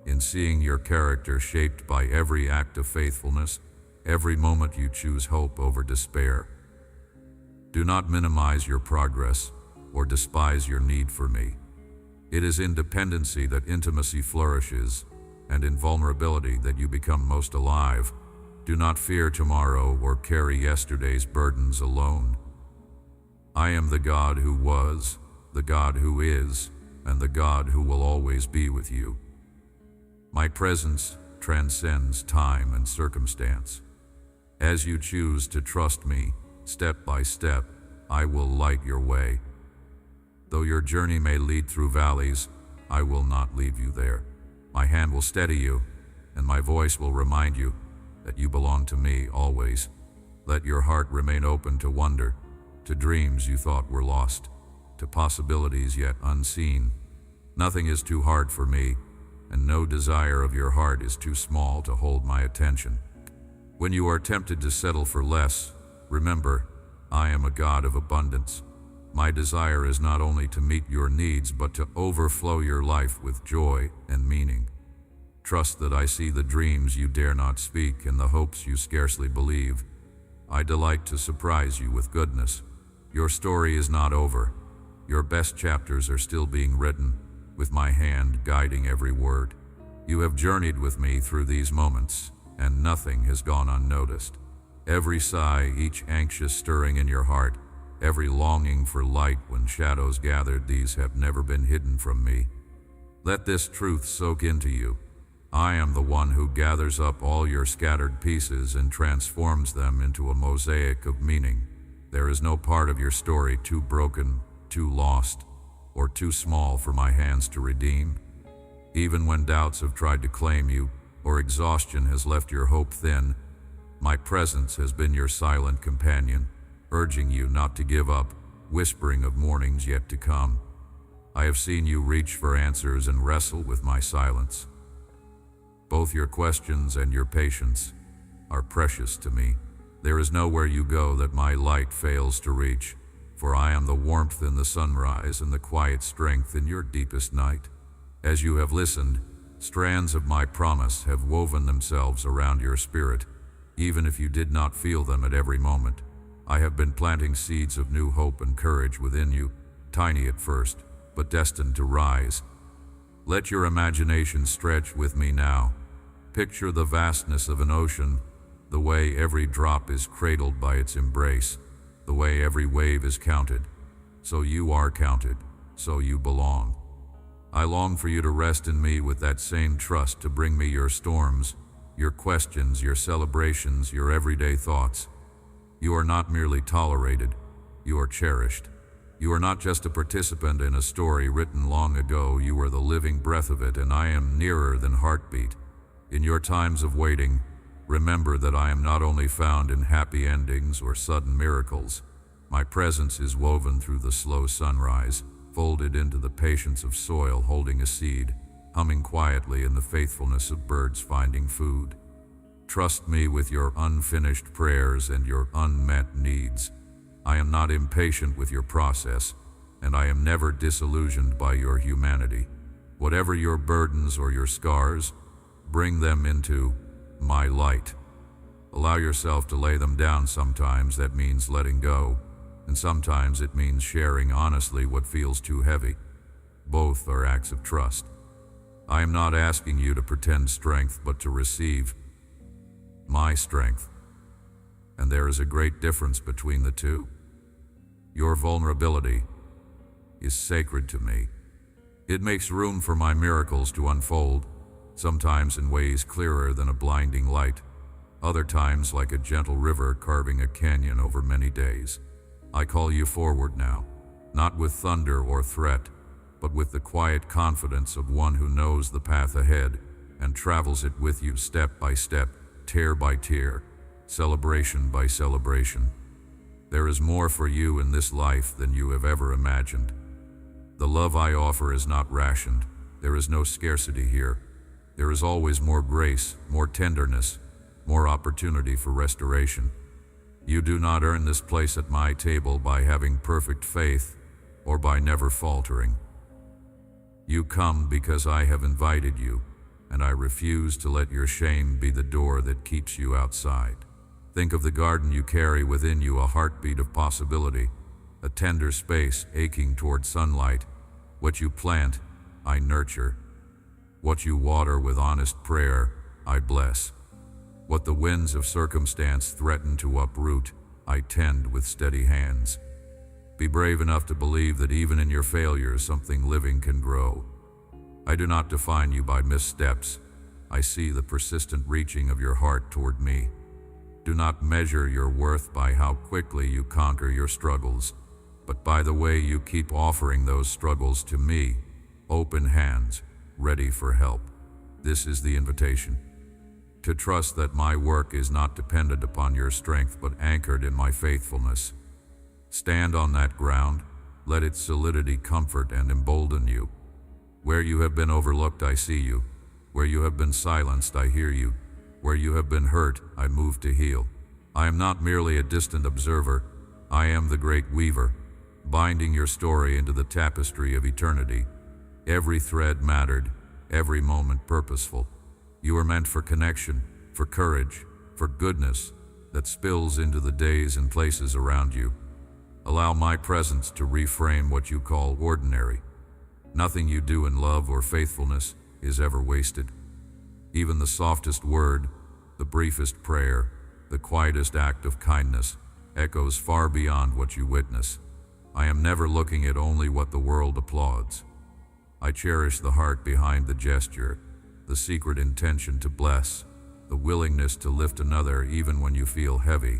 in seeing your character shaped by every act of faithfulness, every moment you choose hope over despair. Do not minimize your progress or despise your need for me. It is in dependency that intimacy flourishes, and in vulnerability that you become most alive. Do not fear tomorrow or carry yesterday's burdens alone. I am the God who was, the God who is, and the God who will always be with you. My presence transcends time and circumstance. As you choose to trust me, step by step, I will light your way. Though your journey may lead through valleys, I will not leave you there. My hand will steady you, and my voice will remind you that you belong to me always. Let your heart remain open to wonder, to dreams you thought were lost, to possibilities yet unseen. Nothing is too hard for me, and no desire of your heart is too small to hold my attention. When you are tempted to settle for less, remember, I am a God of abundance. My desire is not only to meet your needs, but to overflow your life with joy and meaning. Trust that I see the dreams you dare not speak and the hopes you scarcely believe. I delight to surprise you with goodness. Your story is not over. Your best chapters are still being written, with my hand guiding every word. You have journeyed with me through these moments, and nothing has gone unnoticed. Every sigh, each anxious stirring in your heart, every longing for light when shadows gathered, these have never been hidden from me. Let this truth soak into you. I am the one who gathers up all your scattered pieces and transforms them into a mosaic of meaning. There is no part of your story too broken, too lost, or too small for my hands to redeem. Even when doubts have tried to claim you, or exhaustion has left your hope thin, my presence has been your silent companion, urging you not to give up, whispering of mornings yet to come. I have seen you reach for answers and wrestle with my silence. Both your questions and your patience are precious to me. There is nowhere you go that my light fails to reach, for I am the warmth in the sunrise and the quiet strength in your deepest night. As you have listened, strands of my promise have woven themselves around your spirit, even if you did not feel them at every moment. I have been planting seeds of new hope and courage within you, tiny at first, but destined to rise. Let your imagination stretch with me now. Picture the vastness of an ocean, the way every drop is cradled by its embrace, the way every wave is counted. So you are counted, so you belong. I long for you to rest in me with that same trust to bring me your storms, your questions, your celebrations, your everyday thoughts. You are not merely tolerated, you are cherished. You are not just a participant in a story written long ago, you are the living breath of it, and I am nearer than heartbeat. In your times of waiting, remember that I am not only found in happy endings or sudden miracles. My presence is woven through the slow sunrise, folded into the patience of soil holding a seed, humming quietly in the faithfulness of birds finding food. Trust me with your unfinished prayers and your unmet needs. I am not impatient with your process, and I am never disillusioned by your humanity. Whatever your burdens or your scars, bring them into my light. Allow yourself to lay them down. Sometimes that means letting go, and sometimes it means sharing honestly what feels too heavy. Both are acts of trust. I am not asking you to pretend strength, but to receive my strength. And there is a great difference between the two. Your vulnerability is sacred to me. It makes room for my miracles to unfold, sometimes in ways clearer than a blinding light, other times like a gentle river carving a canyon over many days. I call you forward now, not with thunder or threat, but with the quiet confidence of one who knows the path ahead and travels it with you step by step, tear by tear, celebration by celebration. There is more for you in this life than you have ever imagined. The love I offer is not rationed. There is no scarcity here. There is always more grace, more tenderness, more opportunity for restoration. You do not earn this place at my table by having perfect faith or by never faltering. You come because I have invited you, and I refuse to let your shame be the door that keeps you outside. Think of the garden you carry within you, a heartbeat of possibility, a tender space aching toward sunlight. What you plant, I nurture. What you water with honest prayer, I bless. What the winds of circumstance threaten to uproot, I tend with steady hands. Be brave enough to believe that even in your failures, something living can grow. I do not define you by missteps. I see the persistent reaching of your heart toward me. Do not measure your worth by how quickly you conquer your struggles, but by the way you keep offering those struggles to me, open hands, ready for help. This is the invitation. To trust that my work is not dependent upon your strength but anchored in my faithfulness. Stand on that ground, let its solidity comfort and embolden you. Where you have been overlooked, I see you. Where you have been silenced, I hear you. Where you have been hurt, I move to heal. I am not merely a distant observer, I am the great weaver, binding your story into the tapestry of eternity. Every thread mattered, every moment purposeful. You were meant for connection, for courage, for goodness that spills into the days and places around you. Allow my presence to reframe what you call ordinary. Nothing you do in love or faithfulness is ever wasted. Even the softest word, the briefest prayer, the quietest act of kindness echoes far beyond what you witness. I am never looking at only what the world applauds. I cherish the heart behind the gesture, the secret intention to bless, the willingness to lift another even when you feel heavy.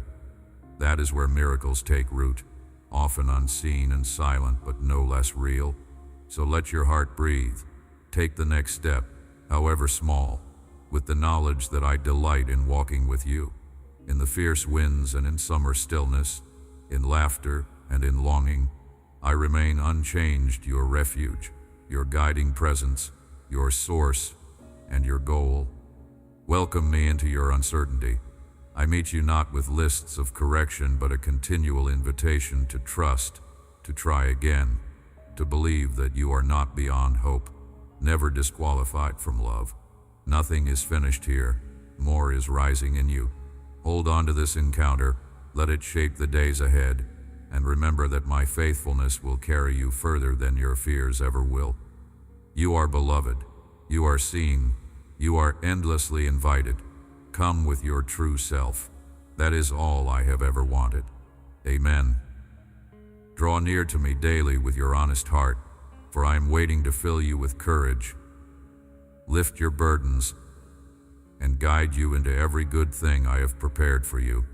That is where miracles take root, often unseen and silent but no less real. So let your heart breathe. Take the next step, however small, with the knowledge that I delight in walking with you, in the fierce winds and in summer stillness, in laughter and in longing. I remain unchanged, your refuge, your guiding presence, your source, and your goal. Welcome me into your uncertainty. I meet you not with lists of correction, but a continual invitation to trust, to try again, to believe that you are not beyond hope, never disqualified from love. Nothing is finished here, more is rising in you. Hold on to this encounter, let it shape the days ahead, and remember that my faithfulness will carry you further than your fears ever will. You are beloved. You are seen, you are endlessly invited. Come with your true self. That is all I have ever wanted. Amen. Draw near to me daily with your honest heart, for I am waiting to fill you with courage, lift your burdens, and guide you into every good thing I have prepared for you.